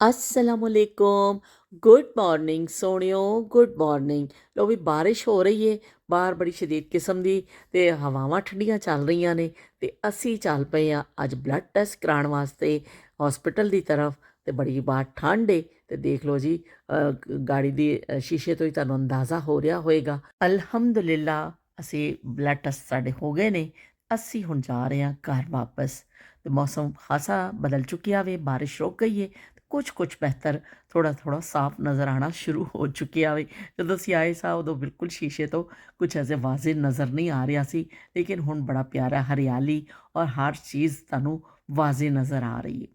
असलकुम good morning सोनियो good morning. लो भी बारिश हो रही है बाहर बड़ी शदीद किस्म की तो हवावां ठंडियां चल रही ने तो असी चल पे हाँ अज ब्लड टेस्ट कराने वास्ते हॉस्पिटल की तरफ। तो बड़ी बार ठंड है तो देख लो जी गाड़ी की शीशे तो ही तुहानू अंदाज़ा हो रहा होएगा। अलहमदुलिल्ला असी ब्लड टेस्ट साढ़े हो गए ने। असी हुण जा रहे हैं घर वापस। तो मौसम खासा बदल चुकिया वे, बारिश रुक गई है, कुछ कुछ बेहतर थोड़ा थोड़ा साफ नज़र आना शुरू हो चुकिया वे। जदों असीं आए सा उदों बिल्कुल शीशे तो कुछ ऐसे वाजे नज़र नहीं आ रहा सी, लेकिन हुण बड़ा प्यारा हरियाली और हर चीज़ तुहानू वाजे नज़र आ रही है।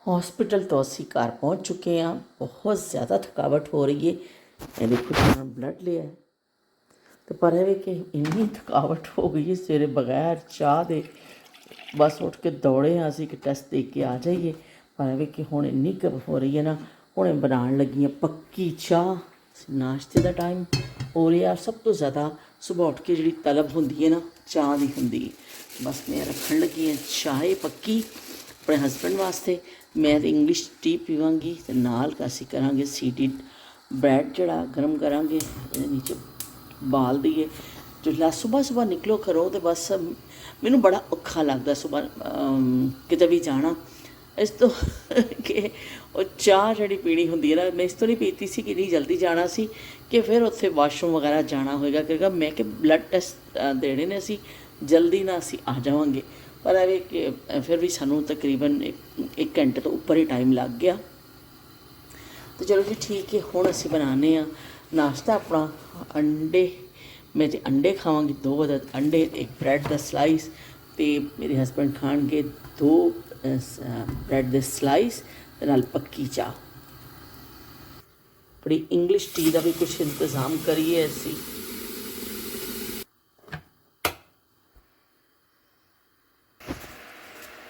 हॉस्पिटल तो असी घर पहुँच चुके हैं। बहुत ज़्यादा थकावट हो रही है। ये देखो जी ब्लड लिया है तो पर है कि इन्नी थकावट हो गई है सवेरे बगैर चाह दे बस उठ के दौड़े हाँ असी कि टेस्ट दे के आ जाइए। पर है कि हुण इन्नी क हो रही है ना, हुणे बनाउण लगी हैं पक्की चाह। नाश्ते का टाइम हो रहा। सब तो ज़्यादा सुबह उठ के जी तलब होंदी है ना चाह की होंदी है। बस मैं रखन लगी हाँ चाय पक्की अपने हसबैंड वास्ते। मैं तो इंग्लिश टी पीवांगी तो नाल असी करांगे सीटी ब्रैड जड़ा गर्म करांगे नीचे बाल दीए। जिसलै सुबह सुबह निकलो घरों तो बस मैनू बड़ा औखा लगता सुबह किते भी जाना। इस तो कि चाह जी पीनी होंगी है ना, मैं इस तो नहीं पीती सी कि नहीं जल्दी जाना सी कि फिर उत्थे वाशरूम वगैरह जाना होएगा क्योंकि मैं कि ब्लड टेस्ट देने ने असी जल्दी ना असी आ जावांगे। पर है कि फिर भी सानू तकरीबन एक घंटे तो ऊपर ही टाइम लग गया। तो चलो जी ठीक है, हुण असी बनाने नाश्ता अपना। अंडे मैं तो अंडे खावांगी 2 अदद अंडे, एक ब्रैड का स्लाइस। तो मेरे हसबैंड खाणगे 2 ब्रैड के स्लाइस ते नाल पक्की चाह। बड़ी इंग्लिश टी का भी कुछ इंतज़ाम करिए असी।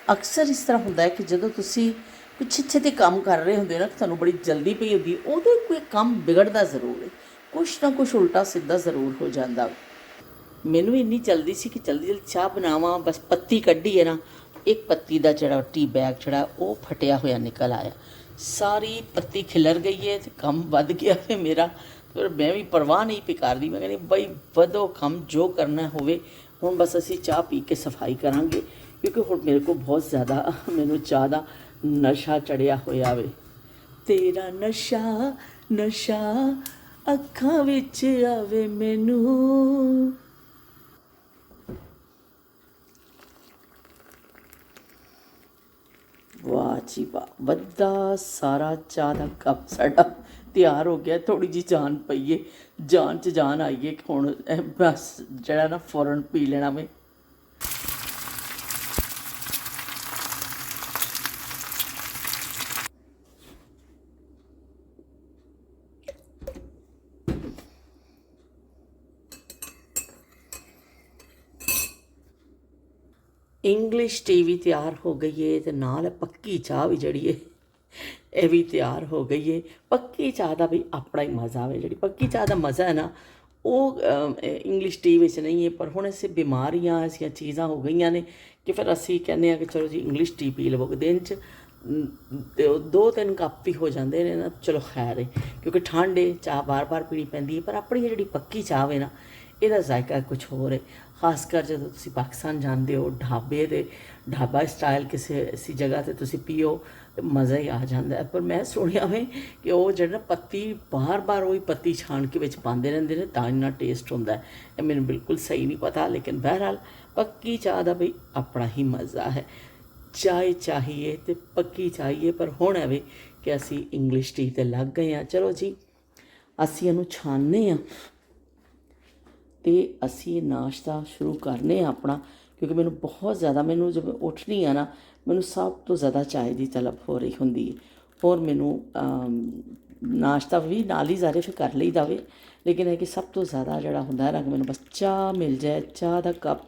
अक्सर इस तरह होंदा है कि जदों तुसी पिछे छेती काम कर रहे होंदे ना, तुहानू बड़ी जल्दी पई होंदी है, उदों कोई काम बिगड़दा जरूर है, कुछ ना कुछ उल्टा सीधा जरूर हो जाता। मैनू इन्नी जल्दी सी कि जल्दी जल्दी चाह बनावा। बस पत्ती कड्ढी है ना, एक पत्ती का जड़ा टी बैग जड़ा वो फटिया हुआ निकल आया। सारी पत्ती खिलर गई है तो कम वध गया है मेरा। फिर मैं भी परवाह नहीं पी करदी, मैं कहनी बई वधो कम जो करना होवे। हुण बस असी चाह पी के सफाई करांगे क्योंकि हुण मेरे को बहुत ज़्यादा मैनू चाह का नशा चढ़िया होया वे। तेरा नशा नशा अखां विच आवे मैनू। वाह जी वाह, वड्डा सारा चाह का कप साडा तैयार हो गया। थोड़ी जी जान पई है, जान च जान आई है कि हुण बस जड़ा ना फौरन पी लेना मैं। इंग्लिश टी भी तैयार हो गई है तो नाल पक्की चाह भी जड़ी है ये भी तैयार हो गई है। पक्की चाह का भी अपना ही मज़ा है। जी पक्की चाह का मज़ा है ना वो इंग्लिश टी में नहीं है। पर हुण ऐसे बीमारियां ऐसी चीज़ां हो गई ने कि फिर असी कहने कि चलो जी इंग्लिश टी पी लवो दिन च 2-3 कप ही हो जाते हैं ना। चलो खैर है क्योंकि ठंड है, चाह बार बार पीनी पैंदी है। पर अपनी जी पक्की चाह है ना, ਇਹਦਾ ਜ਼ਾਇਕਾ कुछ होर है। खासकर जो तुसी पाकिस्तान जाते हो ढाबे दे ढाबा स्टाइल किसी ऐसी जगह से तुसी पियो तो मज़ा ही आ जाता है। पर मैं सुनिया वे कि वो जो पत्ती बार बार वही पत्ती छान के पाते रहते हैं तो इन्ना टेस्ट होंदा है। ये मैंने बिल्कुल सही नहीं पता, लेकिन बहरहाल पक्की चाह का भी अपना ही मज़ा है। चाय चाहिए तो पक्की चाहिए। पर हुण है कि असी इंग्लिश टी ते लग गए हैं। चलो जी असी इहनूं छानने हैं तो असी नाश्ता शुरू करने अपना। क्योंकि मैनू बहुत ज़्यादा मैनू जब उठनी है ना, मैनू सब तो ज़्यादा चाय की तलब हो रही होंगी है। और मैनू नाश्ता भी नाल ही सारे फिर कर ली जावे, लेकिन है कि सब तो ज़्यादा जड़ा होंदा है ना कि मैनू बस चाह मिल जाए, चाह का कप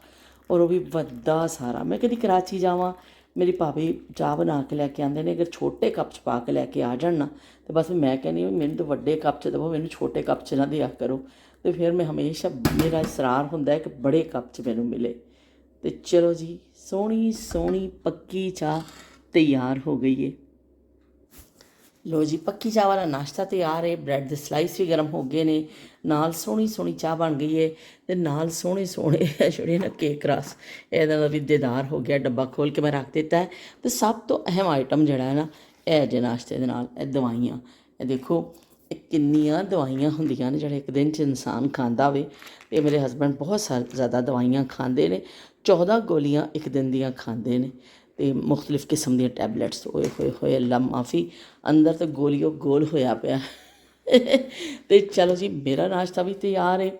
और वो भी वड्डा सारा। मैं कभी कराची जावां मेरी भाभी चाह बना के लैके आते हैं, अगर छोटे कप च पा के लैके आ जान ना तो बस मैं कहनी मैनू तो वड्डे कप च दवो, मैनू छोटे कप च ना दिया करो। तो फिर मैं हमेशा मेरा इसरार होंदा है कि बड़े कप च मैनू मिले। तो चलो जी सोहनी सोहनी पक्की चाह तैयार हो गई है। ਲੋ ਜੀ, ਪੱਕੀ ਚਾਹ ਵਾਲਾ ਨਾਸ਼ਤਾ ਤਿਆਰ ਹੈ। ਬ੍ਰੈਡ ਦੇ ਸਲਾਈਸ ਵੀ ਗਰਮ ਹੋ ਗਏ ਨੇ, ਨਾਲ ਸੋਹਣੀ ਸੋਹਣੀ ਚਾਹ ਬਣ ਗਈ ਹੈ ਅਤੇ ਨਾਲ ਸੋਹਣੇ ਸੋਹਣੇ ਜਿਹੜੇ ਨਾ ਕੇਕ ਰਸ ਇਹਦਾ ਦਾ ਵੀ ਦੇਦਾਰ ਹੋ ਗਿਆ। ਡੱਬਾ ਖੋਲ੍ਹ ਕੇ ਮੈਂ ਰੱਖ ਦਿੱਤਾ ਹੈ। ਅਤੇ ਸਭ ਤੋਂ ਅਹਿਮ ਆਈਟਮ ਜਿਹੜਾ ਹੈ ਨਾ, ਇਹ ਜੇ ਨਾਸ਼ਤੇ ਦੇ ਨਾਲ ਇਹ ਦਵਾਈਆਂ। ਇਹ ਦੇਖੋ, ਇਹ ਕਿੰਨੀਆਂ ਦਵਾਈਆਂ ਹੁੰਦੀਆਂ ਨੇ ਜਿਹੜੇ ਇੱਕ ਦਿਨ 'ਚ ਇਨਸਾਨ ਖਾਂਦਾ ਹੋਵੇ। ਅਤੇ ਮੇਰੇ ਹਸਬੈਂਡ ਬਹੁਤ ਜ਼ਿਆਦਾ ਦਵਾਈਆਂ ਖਾਂਦੇ ਨੇ, 14 ਗੋਲੀਆਂ ਇੱਕ ਦਿਨ ਦੀਆਂ ਖਾਂਦੇ ਨੇ ਅਤੇ ਮੁਖਤਲਿਫ ਕਿਸਮ ਦੀਆਂ ਟੈਬਲੇਟਸ। ਹੋਏ ਹੋਏ ਹੋਏ ਅੱਲਾ ਮਾਫੀ, ਅੰਦਰ ਤਾਂ ਗੋਲੀਓ ਗੋਲ ਹੋਇਆ ਪਿਆ। ਅਤੇ ਚਲੋ ਜੀ, ਮੇਰਾ ਨਾਸ਼ਤਾ ਵੀ ਤਿਆਰ ਹੈ।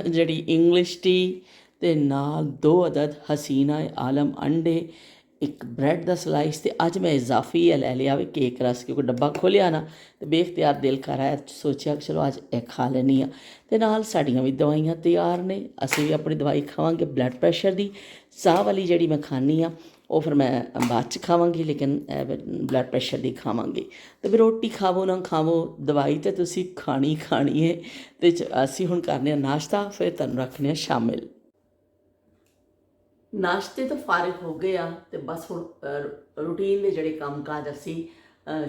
ਜਿਹੜੀ ਇੰਗਲਿਸ਼ ਟੀ ਅਤੇ ਨਾਲ 2 ਅਦਦ ਹਸੀਨਾ ਆਲਮ ਅੰਡੇ, ਇੱਕ ਬ੍ਰੈਡ ਦਾ ਸਲਾਈਸ ਅਤੇ ਅੱਜ ਮੈਂ ਇਜ਼ਾਫੀ ਲੈ ਲਿਆ ਵੀ ਕੇਕ ਰਸ, ਕਿਉਂਕਿ ਡੱਬਾ ਖੋਲ੍ਹਿਆ ਨਾ ਅਤੇ ਬੇਖਤਿਆਰ ਦਿਲ ਕਰ ਆਇਆ, ਸੋਚਿਆ ਕਿ ਚਲੋ ਅੱਜ ਇਹ ਖਾ ਲੈਂਦੀ ਹਾਂ। ਅਤੇ ਨਾਲ ਸਾਡੀਆਂ ਵੀ ਦਵਾਈਆਂ ਤਿਆਰ ਨੇ, ਅਸੀਂ ਵੀ ਆਪਣੀ ਦਵਾਈ ਖਾਵਾਂਗੇ ਬਲੱਡ ਪ੍ਰੈਸ਼ਰ ਦੀ। ਚਾਹ ਵਾਲੀ ਜਿਹੜੀ ਮੈਂ ਖਾਂਦੀ ਹਾਂ ਉਹ ਫਿਰ ਮੈਂ ਬਾਅਦ 'ਚ ਖਾਵਾਂਗੀ, ਲੇਕਿਨ ਬਲੱਡ ਪ੍ਰੈਸ਼ਰ ਦੀ ਖਾਵਾਂਗੀ। ਅਤੇ ਫਿਰ ਰੋਟੀ ਖਾਵੋ ਨਾ ਖਾਵੋ, ਦਵਾਈ ਤਾਂ ਤੁਸੀਂ ਖਾਣੀ ਖਾਣੀ ਹੈ। ਅਤੇ ਅਸੀਂ ਹੁਣ ਕਰਨੇ ਹਾਂ ਨਾਸ਼ਤਾ, ਫਿਰ ਤੁਹਾਨੂੰ ਰੱਖਦੇ ਹਾਂ ਸ਼ਾਮਿਲ। ਨਾਸ਼ਤੇ ਤੋਂ ਫਾਰਿਗ ਹੋ ਗਏ ਆ ਅਤੇ ਬਸ ਹੁਣ ਰੂਟੀਨ ਦੇ ਜਿਹੜੇ ਕੰਮ ਕਾਜ ਅਸੀਂ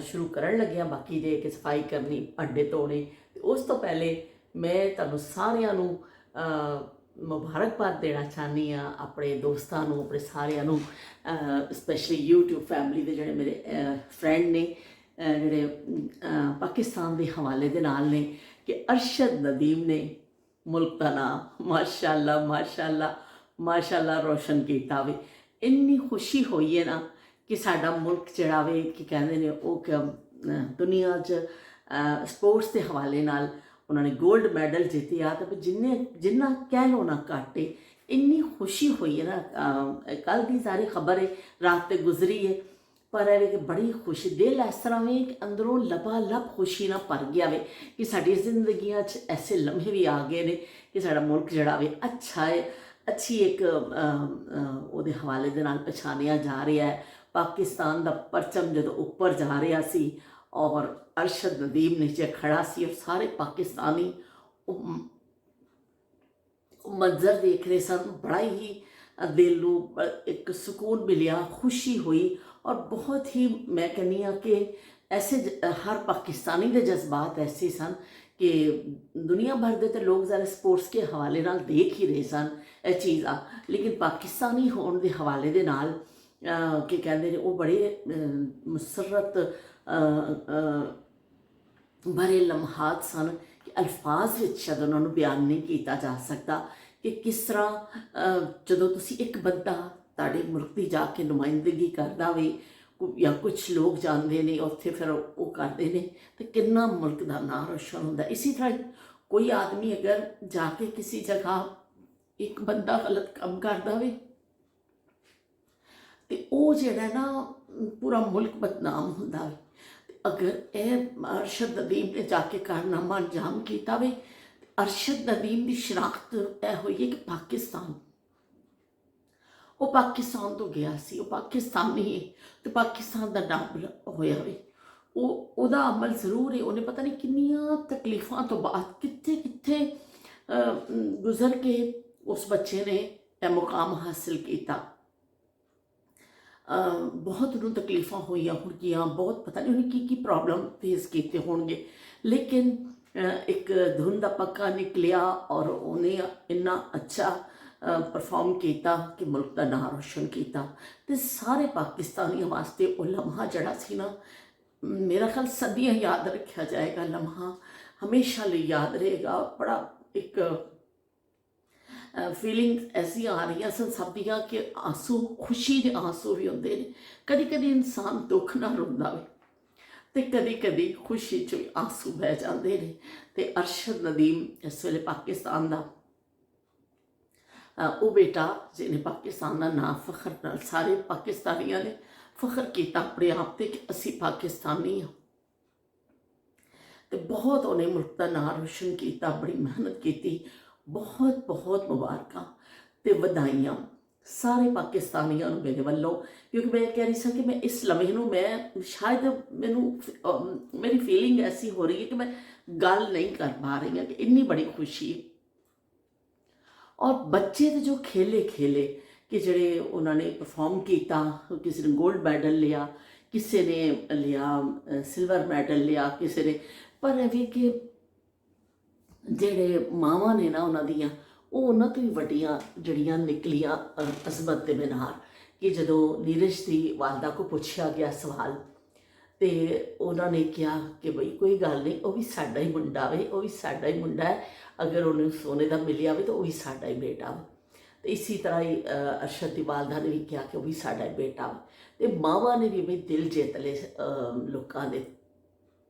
ਸ਼ੁਰੂ ਕਰਨ ਲੱਗੇ ਹਾਂ। ਬਾਕੀ ਜੇ ਕਿ ਸਫਾਈ ਕਰਨੀ, ਭਾਂਡੇ ਧੋਣੇ। ਅਤੇ ਉਸ ਤੋਂ ਪਹਿਲੇ ਮੈਂ ਤੁਹਾਨੂੰ ਸਾਰਿਆਂ ਨੂੰ ਮੁਬਾਰਕਬਾਦ ਦੇਣਾ ਚਾਹੁੰਦੀ ਹਾਂ, ਆਪਣੇ ਦੋਸਤਾਂ ਨੂੰ, ਆਪਣੇ ਸਾਰਿਆਂ ਨੂੰ, ਸਪੈਸ਼ਲੀ YouTube ਫੈਮਿਲੀ ਦੇ ਜਿਹੜੇ ਮੇਰੇ ਫਰੈਂਡ ਨੇ, ਜਿਹੜੇ ਪਾਕਿਸਤਾਨ ਦੇ ਹਵਾਲੇ ਦੇ ਨਾਲ ਨੇ, ਕਿ ਅਰਸ਼ਦ ਨਦੀਮ ਨੇ ਮੁਲਕ ਦਾ ਨਾਮ ਮਾਸ਼ਾਅੱਲਾ ਮਾਸ਼ਾਅੱਲਾ ਮਾਸ਼ਾਅੱਲਾ ਰੋਸ਼ਨ ਕੀਤਾ ਵੇ। ਇੰਨੀ ਖੁਸ਼ੀ ਹੋਈ ਹੈ ਨਾ ਕਿ ਸਾਡਾ ਮੁਲਕ ਜਿਹੜਾ ਵੇ, ਕੀ ਕਹਿੰਦੇ ਨੇ ਉਹ, ਦੁਨੀਆ 'ਚ ਸਪੋਰਟਸ ਦੇ ਹਵਾਲੇ ਨਾਲ ਉਹਨਾਂ ਨੇ ਗੋਲਡ ਮੈਡਲ ਜਿੱਤਿਆ। ਅਤੇ ਜਿੰਨਾ ਕਹਿ ਲਓ ਨਾ ਘੱਟ ਹੈ। ਇੰਨੀ ਖੁਸ਼ੀ ਹੋਈ ਹੈ ਨਾ। ਕੱਲ੍ਹ ਦੀ ਸਾਰੀ ਖਬਰ ਹੈ, ਰਾਤ 'ਤੇ ਗੁਜ਼ਰੀ ਹੈ, ਪਰ ਇਹ ਕਿ ਬੜੀ ਖੁਸ਼ੀ, ਦਿਲ ਇਸ ਤਰ੍ਹਾਂ ਵੇ ਕਿ ਅੰਦਰੋਂ ਲਬਾਲਬ ਖੁਸ਼ੀ ਨਾਲ ਭਰ ਗਿਆ ਵੇ ਕਿ ਸਾਡੀ ਜ਼ਿੰਦਗੀਆਂ 'ਚ ਐਸੇ ਲਮਹੇ ਵੀ ਆ ਗਏ ਨੇ ਕਿ ਸਾਡਾ ਮੁਲਕ ਜਿਹੜਾ ਵੇ ਅੱਛਾ ਹੈ, ਅੱਛੀ ਇੱਕ ਉਹਦੇ ਹਵਾਲੇ ਦੇ ਨਾਲ ਪਛਾਣਿਆ ਜਾ ਰਿਹਾ ਹੈ। ਪਾਕਿਸਤਾਨ ਦਾ ਪਰਚਮ ਜਦੋਂ ਉੱਪਰ ਜਾ ਰਿਹਾ ਸੀ ਔਰ ਅਰਸ਼ਦ ਨਦੀਮ ਨੀਚੇ ਖੜਾ ਸੀ, ਔਰ ਸਾਰੇ ਪਾਕਿਸਤਾਨੀ ਉਹ ਮੰਜ਼ਰ ਦੇਖ ਰਹੇ ਸਨ, ਬੜਾ ਹੀ ਦਿਲ ਨੂੰ ਇੱਕ ਸਕੂਨ ਮਿਲਿਆ, ਖੁਸ਼ੀ ਹੋਈ। ਔਰ ਬਹੁਤ ਹੀ ਮੈਂ ਕਹਿੰਦੀ ਹਾਂ ਕਿ ਐਸੇ ਹਰ ਪਾਕਿਸਤਾਨੀ ਦੇ ਜਜ਼ਬਾਤ ਐਸੇ ਸਨ ਕਿ ਦੁਨੀਆ ਭਰ ਦੇ ਤਾਂ ਲੋਕ ज़रा ਸਪੋਰਟਸ के हवाले ਨਾਲ ਦੇਖ ਹੀ ਰਹੇ ਸਨ ਇਹ ਚੀਜ਼ਾਂ, ਲੇਕਿਨ ਪਾਕਿਸਤਾਨੀ ਹੋਣ ਦੇ ਹਵਾਲੇ ਦੇ ਨਾਲ ਕੀ ਕਹਿੰਦੇ ਨੇ ਉਹ ਬੜੇ ਮੁਸਰਤ ਭਰੇ ਲਮਹਾਤ ਸਨ ਕਿ ਅਲਫਾਜ਼ ਵਿੱਚ ਸ਼ਾਇਦ ਉਹਨਾਂ ਨੂੰ ਬਿਆਨ ਨਹੀਂ ਕੀਤਾ ਜਾ ਸਕਦਾ ਕਿ ਕਿਸ ਤਰ੍ਹਾਂ ਜਦੋਂ ਤੁਸੀਂ ਇੱਕ ਬੰਦਾ ਤੁਹਾਡੇ ਮੁਲਕ ਦੀ ਜਾ ਕੇ ਨੁਮਾਇੰਦਗੀ ਕਰਦਾ ਵੇ ਜਾਂ ਕੁਛ ਲੋਕ ਜਾਂਦੇ ਨੇ ਉੱਥੇ, ਫਿਰ ਉਹ ਕਰਦੇ ਨੇ ਅਤੇ ਕਿੰਨਾ ਮੁਲਕ ਦਾ ਨਾਂ ਰੋਸ਼ਨ ਹੁੰਦਾ। ਇਸੇ ਤਰ੍ਹਾਂ ਕੋਈ ਆਦਮੀ ਅਗਰ ਜਾ ਕੇ ਕਿਸੇ ਜਗ੍ਹਾ ਇੱਕ ਬੰਦਾ ਗਲਤ ਕੰਮ ਕਰਦਾ ਵੇ ਅਤੇ ਉਹ ਜਿਹੜਾ ਨਾ ਪੂਰਾ ਮੁਲਕ ਬਦਨਾਮ ਹੁੰਦਾ ਵੇ। ਅਗਰ ਇਹ ਅਰਸ਼ਦ ਨਦੀਮ ਨੇ ਜਾ ਕੇ ਕਾਰਨਾਮਾ ਅੰਜਾਮ ਕੀਤਾ ਵੇ, ਅਰਸ਼ਦ ਨਦੀਮ ਦੀ ਸ਼ਨਾਖਤ ਇਹ ਹੋਈ ਹੈ ਕਿ ਉਹ ਪਾਕਿਸਤਾਨ ਤੋਂ ਗਿਆ ਸੀ, ਉਹ ਪਾਕਿਸਤਾਨੀ ਹੈ ਅਤੇ ਪਾਕਿਸਤਾਨ ਦਾ ਨਾਮ ਹੋਇਆ ਵੇ। ਉਹਦਾ ਅਮਲ ਜ਼ਰੂਰ ਹੈ, ਉਹਨੇ ਪਤਾ ਨਹੀਂ ਕਿੰਨੀਆਂ ਤਕਲੀਫਾਂ ਤੋਂ ਬਾਅਦ ਕਿੱਥੇ ਕਿੱਥੇ ਗੁਜ਼ਰ ਕੇ ਉਸ ਬੱਚੇ ਨੇ ਇਹ ਮੁਕਾਮ ਹਾਸਿਲ ਕੀਤਾ। ਬਹੁਤ ਉਹਨੂੰ ਤਕਲੀਫਾਂ ਹੋਈਆਂ ਹੋਣਗੀਆਂ, ਬਹੁਤ ਪਤਾ ਨਹੀਂ ਉਹਨੇ ਕੀ ਪ੍ਰੋਬਲਮ ਫੇਸ ਕੀਤੇ ਹੋਣਗੇ, ਲੇਕਿਨ ਇੱਕ ਧੁਨ ਦਾ ਪੱਕਾ ਨਿਕਲਿਆ ਔਰ ਉਹਨੇ ਇੰਨਾ ਅੱਛਾ ਪਰਫਾਰਮ ਕੀਤਾ ਕਿ ਮੁਲਕ ਦਾ ਨਾਂ ਰੋਸ਼ਨ ਕੀਤਾ। ਅਤੇ ਸਾਰੇ ਪਾਕਿਸਤਾਨੀਆਂ ਵਾਸਤੇ ਉਹ ਲਮਹਾ ਜਿਹੜਾ ਸੀ ਨਾ, ਮੇਰਾ ਖਿਆਲ ਸਦੀਆਂ ਯਾਦ ਰੱਖਿਆ ਜਾਏਗਾ। ਲਮਹਾ ਹਮੇਸ਼ਾ ਲਈ ਯਾਦ ਰਹੇਗਾ। ਬੜਾ ਇੱਕ ਫੀਲਿੰਗ ਐਸੀਆਂ ਆ ਰਹੀਆਂ ਸਨ ਸਭ ਦੀਆਂ ਕਿ ਆਂਸੂ, ਖੁਸ਼ੀ ਦੇ ਆਂਸੂ ਵੀ ਹੁੰਦੇ ਨੇ। ਕਦੀ ਕਦੀ ਇਨਸਾਨ ਦੁੱਖ ਨਾਲ ਰੋਂਦਾ ਵੇ ਅਤੇ ਕਦੀ ਕਦੀ ਖੁਸ਼ੀ 'ਚ ਵੀ ਆਂਸੂ ਬਹਿ ਜਾਂਦੇ ਨੇ। ਅਤੇ ਅਰਸ਼ਦ ਨਦੀਮ ਇਸ ਵੇਲੇ ਪਾਕਿਸਤਾਨ ਦਾ ਉਹ ਬੇਟਾ ਜਿਹਨੇ ਪਾਕਿਸਤਾਨ ਦਾ ਨਾਂ ਫਖਰ ਨਾਲ, ਸਾਰੇ ਪਾਕਿਸਤਾਨੀਆਂ ਨੇ ਫਖਰ ਕੀਤਾ ਆਪਣੇ ਆਪ 'ਤੇ ਕਿ ਅਸੀਂ ਪਾਕਿਸਤਾਨੀ ਹਾਂ। ਅਤੇ ਬਹੁਤ ਉਹਨੇ ਮੁਲਕ ਦਾ ਨਾਂ ਰੋਸ਼ਨ ਕੀਤਾ, ਬੜੀ ਮਿਹਨਤ ਕੀਤੀ। ਬਹੁਤ ਬਹੁਤ ਮੁਬਾਰਕਾਂ ਅਤੇ ਵਧਾਈਆਂ ਸਾਰੇ ਪਾਕਿਸਤਾਨੀਆਂ ਨੂੰ ਮੇਰੇ ਵੱਲੋਂ, ਕਿਉਂਕਿ ਮੈਂ ਕਹਿ ਰਹੀ ਸਾਂ ਕਿ ਮੈਂ ਇਸ ਲਮਹੇ ਨੂੰ, ਮੈਂ ਸ਼ਾਇਦ ਮੇਰੀ ਫੀਲਿੰਗ ਐਸੀ ਹੋ ਰਹੀ ਹੈ ਕਿ ਮੈਂ ਗੱਲ ਨਹੀਂ ਕਰ ਪਾ ਰਹੀ ਹਾਂ ਕਿ ਇੰਨੀ ਬੜੀ ਖੁਸ਼ੀ। ਔਰ ਬੱਚੇ ਤੇ ਜੋ ਖੇਲੇ ਕਿ ਜਿਹੜੇ ਉਹਨਾਂ ਨੇ ਪਰਫਾਰਮ ਕੀਤਾ, ਕਿਸੇ ਨੇ ਗੋਲਡ ਮੈਡਲ ਲਿਆ, ਕਿਸੇ ਨੇ ਲਿਆ ਸਿਲਵਰ ਮੈਡਲ ਲਿਆ, ਕਿਸੇ ਨੇ, ਪਰ ਇਹ ਵੀ ਕਿ ਜਿਹੜੇ ਮਾਵਾਂ ਨੇ ਨਾ ਉਹਨਾਂ ਦੀਆਂ, ਉਹ ਉਹਨਾਂ ਤੋਂ ਹੀ ਵੱਡੀਆਂ ਜਿਹੜੀਆਂ ਨਿਕਲੀਆਂ ਅਜ਼ਮਤ ਦੇ ਮੀਨਾਰ। ਕਿ ਜਦੋਂ ਨੀਰਜ ਦੀ ਵਾਲਦਾ ਕੋ ਪੁੱਛਿਆ ਗਿਆ ਸਵਾਲ, ਤੇ ਉਹਨਾਂ ਨੇ ਕਿਹਾ ਕਿ ਬਈ ਕੋਈ ਗੱਲ ਨਹੀਂ, ਉਹ ਵੀ ਸਾਡਾ ਹੀ ਮੁੰਡਾ ਵੇ, ਉਹ ਵੀ ਸਾਡਾ ਹੀ ਮੁੰਡਾ ਹੈ, ਅਗਰ ਉਹਨੂੰ ਸੋਨੇ ਦਾ ਮਿਲਿਆ ਵੇ ਤਾਂ ਉਹ ਵੀ ਸਾਡਾ ਹੀ ਬੇਟਾ ਵੇ। ਤੇ ਇਸੇ ਤਰ੍ਹਾਂ ਹੀ ਅਰਸ਼ਦ ਦੀ ਵਾਲਦਾ ਨੇ ਵੀ ਕਿਹਾ ਕਿ ਉਹ ਵੀ ਸਾਡਾ ਹੀ ਬੇਟਾ ਵੇ। ਤੇ ਮਾਵਾਂ ਨੇ ਵੀ ਬਈ ਦਿਲ ਜਿੱਤ ਲਏ ਲੋਕਾਂ ਦੇ,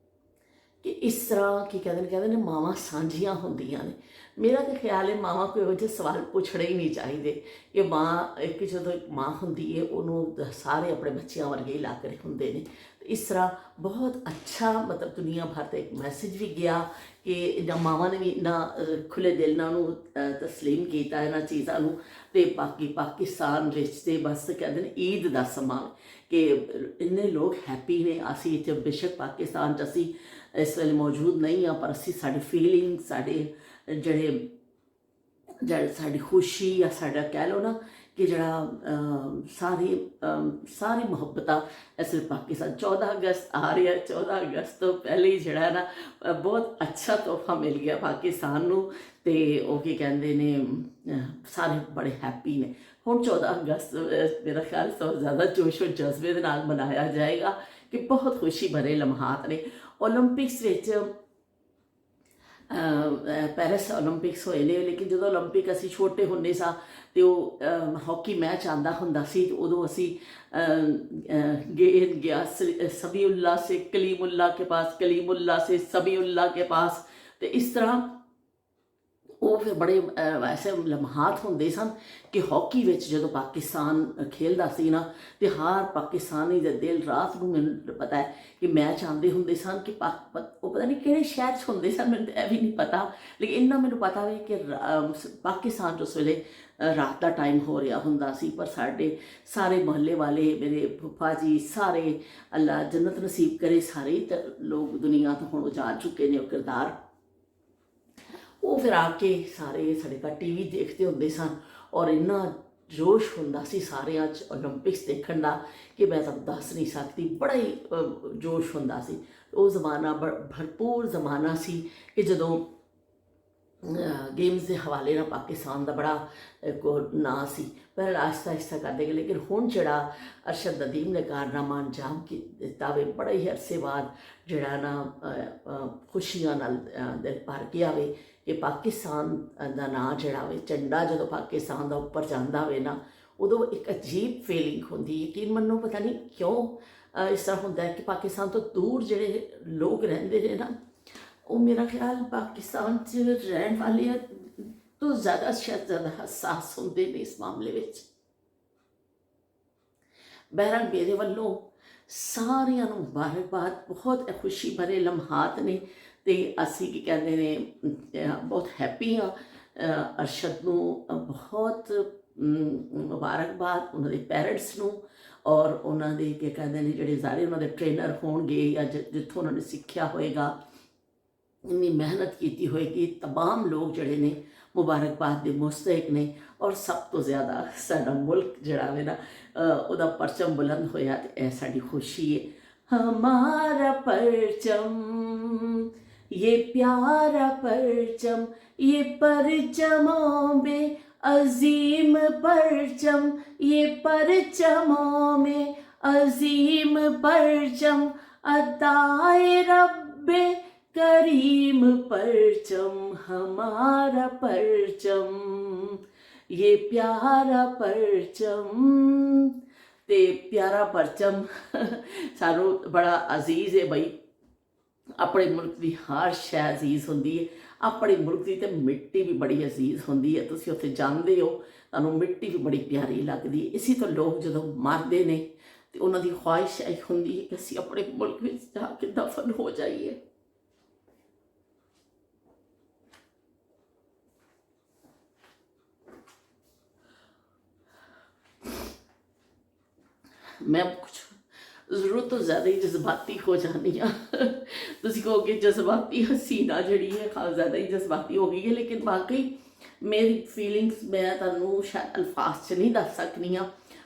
ਕਿ ਇਸ ਤਰ੍ਹਾਂ ਕੀ ਕਹਿੰਦੇ ਨੇ ਮਾਵਾਂ ਸਾਂਝੀਆਂ ਹੁੰਦੀਆਂ ਨੇ। ਮੇਰਾ ਤਾਂ ਖਿਆਲ ਹੈ ਮਾਵਾਂ ਕੋਈ ਇਹੋ ਜਿਹੇ ਸਵਾਲ ਪੁੱਛਣੇ ਹੀ ਨਹੀਂ ਚਾਹੀਦੇ, ਕਿ ਮਾਂ ਇੱਕ ਜਦੋਂ ਇੱਕ ਮਾਂ ਹੁੰਦੀ ਹੈ ਉਹਨੂੰ ਸਾਰੇ ਆਪਣੇ ਬੱਚਿਆਂ ਵਰਗੇ ਹੀ ਲੱਗ ਰਹੇ ਹੁੰਦੇ ਨੇ। ਇਸ ਤਰ੍ਹਾਂ ਬਹੁਤ ਅੱਛਾ ਮਤਲਬ ਦੁਨੀਆ ਭਰ ਦਾ ਇੱਕ ਮੈਸੇਜ ਵੀ ਗਿਆ ਕਿ ਇਹਨਾਂ ਮਾਵਾਂ ਨੇ ਵੀ ਇੰਨਾ ਖੁੱਲ੍ਹੇ ਦਿਲ ਨਾਲ ਉਹਨੂੰ ਤਸਲੀਮ ਕੀਤਾ ਇਹਨਾਂ ਚੀਜ਼ਾਂ ਨੂੰ। ਅਤੇ ਬਾਕੀ ਪਾਕਿਸਤਾਨ ਵਿੱਚ ਤੇ ਬਸ ਕਹਿੰਦੇ ਨੇ ਈਦ ਦਾ ਸਮਾਂ, ਕਿ ਇੰਨੇ ਲੋਕ ਹੈਪੀ ਨੇ। ਅਸੀਂ ਇੱਥੇ ਬੇਸ਼ੱਕ ਪਾਕਿਸਤਾਨ 'ਚ ਅਸੀਂ ਇਸ ਵੇਲੇ ਮੌਜੂਦ ਨਹੀਂ ਹਾਂ, ਪਰ ਅਸੀਂ ਸਾਡੀ ਫੀਲਿੰਗ, ਸਾਡੇ ਜਿਹੜੇ ਸਾਡੀ ਖੁਸ਼ੀ ਜਾਂ ਸਾਡਾ ਕਹਿ ਲਓ ਨਾ ਕਿ ਜਿਹੜਾ ਸਾਰੀ ਮੁਹੱਬਤਾਂ ਇਸ ਵੇਲੇ ਪਾਕਿਸਤਾਨ। 14 ਅਗਸਤ ਆ ਰਿਹਾ, 14 ਅਗਸਤ ਤੋਂ ਪਹਿਲੇ ਹੀ ਜਿਹੜਾ ਨਾ ਬਹੁਤ ਅੱਛਾ ਤੋਹਫਾ ਮਿਲ ਗਿਆ ਪਾਕਿਸਤਾਨ ਨੂੰ। ਅਤੇ ਉਹ ਕੀ ਕਹਿੰਦੇ ਨੇ ਸਾਰੇ ਬੜੇ ਹੈਪੀ ਨੇ। ਹੁਣ 14 ਅਗਸਤ ਮੇਰਾ ਖਿਆਲ ਤੋਂ ਜ਼ਿਆਦਾ ਜੋਸ਼ ਔਰ ਜਜ਼ਬੇ ਦੇ ਨਾਲ ਮਨਾਇਆ ਜਾਏਗਾ, ਕਿ ਬਹੁਤ ਖੁਸ਼ੀ ਭਰੇ ਲਮਹਾਤ ਨੇ। ਓਲੰਪਿਕਸ ਵਿੱਚ ਪੈਰਿਸ ਓਲੰਪਿਕਸ ਹੋਏ ਨੇ, ਲੇਕਿਨ ਜਦੋਂ ਓਲੰਪਿਕ ਅਸੀਂ ਛੋਟੇ ਹੁੰਦੇ ਸਾਂ ਅਤੇ ਉਹ ਹਾਕੀ ਮੈਚ ਆਉਂਦਾ ਹੁੰਦਾ ਸੀ, ਉਦੋਂ ਅਸੀਂ ਗੇਂਦ ਗਿਆ ਸਮੀਉल्ला से कलीमुल्लाह के पास, कलीमुल्लाह से समीउल्लाह के पास। ਅਤੇ ਇਸ ਤਰ੍ਹਾਂ ਉਹ ਫਿਰ ਬੜੇ ਵੈਸੇ ਲਮਹਾਤ ਹੁੰਦੇ ਸਨ ਕਿ ਹਾਕੀ ਵਿੱਚ ਜਦੋਂ ਪਾਕਿਸਤਾਨ ਖੇਡਦਾ ਸੀ ਨਾ, ਅਤੇ ਹਰ ਪਾਕਿਸਤਾਨੀ ਦੇ ਦਿਲ ਰਾਤ ਨੂੰ, ਮੈਨੂੰ ਪਤਾ ਹੈ ਕਿ ਮੈਚ ਆਉਂਦੇ ਹੁੰਦੇ ਸਨ ਕਿ ਉਹ ਪਤਾ ਨਹੀਂ ਕਿਹੜੇ ਸ਼ਹਿਰ 'ਚ ਹੁੰਦੇ ਸਨ, ਮੈਨੂੰ ਤਾਂ ਇਹ ਵੀ ਨਹੀਂ ਪਤਾ, ਲੇਕਿਨ ਇੰਨਾ ਮੈਨੂੰ ਪਤਾ ਹੋਵੇ ਕਿ ਪਾਕਿਸਤਾਨ 'ਚ ਉਸ ਵੇਲੇ ਰਾਤ ਦਾ ਟਾਈਮ ਹੋ ਰਿਹਾ ਹੁੰਦਾ ਸੀ। ਪਰ ਸਾਡੇ ਸਾਰੇ ਮੁਹੱਲੇ ਵਾਲੇ, ਮੇਰੇ ਫੁੱਫਾ ਜੀ, ਸਾਰੇ ਅੱਲਾ ਜੰਨਤ ਨਸੀਬ ਕਰੇ, ਸਾਰੇ ਤਾਂ ਲੋਕ ਦੁਨੀਆ ਤੋਂ ਹੁਣ ਜਾ ਚੁੱਕੇ ਨੇ ਉਹ ਕਿਰਦਾਰ। ਉਹ ਫਿਰ ਆ ਕੇ ਸਾਰੇ ਸਾਡੇ ਘਰ ਟੀ ਵੀ ਦੇਖਦੇ ਹੁੰਦੇ ਸਨ, ਔਰ ਇੰਨਾ ਜੋਸ਼ ਹੁੰਦਾ ਸੀ ਸਾਰਿਆਂ 'ਚ ਓਲੰਪਿਕਸ ਦੇਖਣ ਦਾ ਕਿ ਮੈਂ ਤੁਹਾਨੂੰ ਦੱਸ ਨਹੀਂ ਸਕਦੀ। ਬੜਾ ਹੀ ਜੋਸ਼ ਹੁੰਦਾ ਸੀ। ਉਹ ਜ਼ਮਾਨਾ ਭਰਪੂਰ ਜ਼ਮਾਨਾ ਸੀ ਕਿ ਜਦੋਂ ਗੇਮਸ ਦੇ ਹਵਾਲੇ ਨਾਲ ਪਾਕਿਸਤਾਨ ਦਾ ਬੜਾ ਨਾਂ ਸੀ, ਪਰ ਆਹਿਸਤਾ ਆਹਿਸਤਾ ਕਰਦੇ ਗਏ। ਲੇਕਿਨ ਹੁਣ ਜਿਹੜਾ ਅਰਸ਼ਦ ਨਦੀਮ ਨੇ ਕਾਰਨਾਮਾ ਅੰਜਾਮ ਦਿੱਤਾ ਵੇ, ਬੜਾ ਹੀ ਅਰਸੇ ਬਾਅਦ ਜਿਹੜਾ ਨਾ ਖੁਸ਼ੀਆਂ ਨਾਲ ਦਿਲ ਭਰ ਗਿਆ ਵੇ ਕਿ ਪਾਕਿਸਤਾਨ ਦਾ ਨਾਂ ਜਿਹੜਾ ਵੇ, ਝੰਡਾ ਜਦੋਂ ਪਾਕਿਸਤਾਨ ਦਾ ਉੱਪਰ ਜਾਂਦਾ ਵੇ ਨਾ, ਉਦੋਂ ਇੱਕ ਅਜੀਬ ਫੀਲਿੰਗ ਹੁੰਦੀ ਹੈ। ਯਕੀਨ ਮੰਨੋ ਪਤਾ ਨਹੀਂ ਕਿਉਂ ਇਸ ਤਰ੍ਹਾਂ ਹੁੰਦਾ ਹੈ ਕਿ ਪਾਕਿਸਤਾਨ ਤੋਂ ਦੂਰ ਜਿਹੜੇ ਲੋਕ ਰਹਿੰਦੇ ਨੇ ਨਾ, ਉਹ ਮੇਰਾ ਖਿਆਲ ਪਾਕਿਸਤਾਨ 'ਚ ਰਹਿਣ ਵਾਲਿਆਂ ਤੋਂ ਜ਼ਿਆਦਾ ਸ਼ਾਇਦ ਜ਼ਿਆਦਾ ਹਸਾਸ ਹੁੰਦੇ ਨੇ ਇਸ ਮਾਮਲੇ ਵਿੱਚ। ਬਹਿਰਹਾਲ ਮੇਰੇ ਵੱਲੋਂ ਸਾਰਿਆਂ ਨੂੰ ਮੁਬਾਰਕਬਾਦ। ਬਹੁਤ ਖੁਸ਼ੀ ਭਰੇ ਲਮਹਾਤ ਨੇ, ਅਤੇ ਅਸੀਂ ਕੀ ਕਹਿੰਦੇ ਨੇ ਬਹੁਤ ਹੈਪੀ ਹਾਂ। ਅਰਸ਼ਦ ਨੂੰ ਬਹੁਤ ਮੁਬਾਰਕਬਾਦ, ਉਹਨਾਂ ਦੇ ਪੈਰੈਂਟਸ ਨੂੰ, ਔਰ ਉਹਨਾਂ ਦੇ ਕੀ ਕਹਿੰਦੇ ਨੇ ਜਿਹੜੇ ਸਾਰੇ ਉਹਨਾਂ ਦੇ ਟ੍ਰੇਨਰ ਹੋਣਗੇ ਜਾਂ ਜਿੱਥੋਂ ਉਹਨਾਂ ਨੇ ਸਿੱਖਿਆ ਹੋਏਗਾ, ਇੰਨੀ ਮਿਹਨਤ ਕੀਤੀ ਹੋਏਗੀ, तमाम ਲੋਕ ਜਿਹੜੇ ਨੇ ਮੁਬਾਰਕਬਾਦ ਦੇ ਮੁਸਤਹਿਕ ਨੇ। ਔਰ ਸਭ ਤੋਂ ਜ਼ਿਆਦਾ ਸਾਡਾ ਮੁਲਕ ਜਿਹੜਾ ਵੇ ਨਾ ਉਹਦਾ ਪਰਚਮ ਬੁਲੰਦ ਹੋਇਆ, ਅਤੇ ਇਹ ਸਾਡੀ ਖੁਸ਼ੀ ਹੈ। ਹਮਾਰਾ ਪਰਚਮ ये प्यारा परचम, ये परचमों में अजीम परचम, ये परचमों में अजीम परचम, अताए रब्बे करीम परचम, हमारा परचम ये प्यारा परचम। ते प्यारा परचम सानू बड़ा अजीज़ है बई। ਆਪਣੇ ਮੁਲਕ ਦੀ ਹਰ ਸ਼ੈ ਅਜ਼ੀਜ਼ ਹੁੰਦੀ ਹੈ। ਆਪਣੇ ਮੁਲਕ ਦੀ ਤਾਂ ਮਿੱਟੀ ਵੀ ਬੜੀ ਅਜ਼ੀਜ਼ ਹੁੰਦੀ ਹੈ। ਤੁਸੀਂ ਉੱਥੇ ਜਾਂਦੇ ਹੋ, ਤੁਹਾਨੂੰ ਮਿੱਟੀ ਵੀ ਬੜੀ ਪਿਆਰੀ ਲੱਗਦੀ ਹੈ। ਇਸੇ ਤੋਂ ਲੋਕ ਜਦੋਂ ਮਰਦੇ ਨੇ ਅਤੇ ਉਹਨਾਂ ਦੀ ਖਵਾਹਿਸ਼ ਇਹ ਹੁੰਦੀ ਹੈ ਕਿ ਅਸੀਂ ਆਪਣੇ ਮੁਲਕ ਵਿੱਚ ਜਾ ਕੇ ਦਫਨ ਹੋ ਜਾਈਏ। ਮੈਂ ਕੁਛ ਜ਼ਰੂਰਤ ਤੋਂ ਜ਼ਿਆਦਾ ਹੀ ਜਜ਼ਬਾਤੀ ਹੋ ਜਾਂਦੀ ਹਾਂ। ਤੁਸੀਂ ਕਹੋਗੇ ਜਜ਼ਬਾਤੀ ਹਸੀਨਾ ਜਿਹੜੀ ਹੈ ਜ਼ਿਆਦਾ ਹੀ ਜਜ਼ਬਾਤੀ ਹੋ ਗਈ ਹੈ, ਲੇਕਿਨ ਵਾਕਈ ਮੇਰੀ ਫੀਲਿੰਗਸ ਮੈਂ ਤੁਹਾਨੂੰ ਸ਼ਾਇਦ ਅਲਫਾਜ਼ 'ਚ ਨਹੀਂ ਦੱਸ ਸਕਦੀ ਹਾਂ।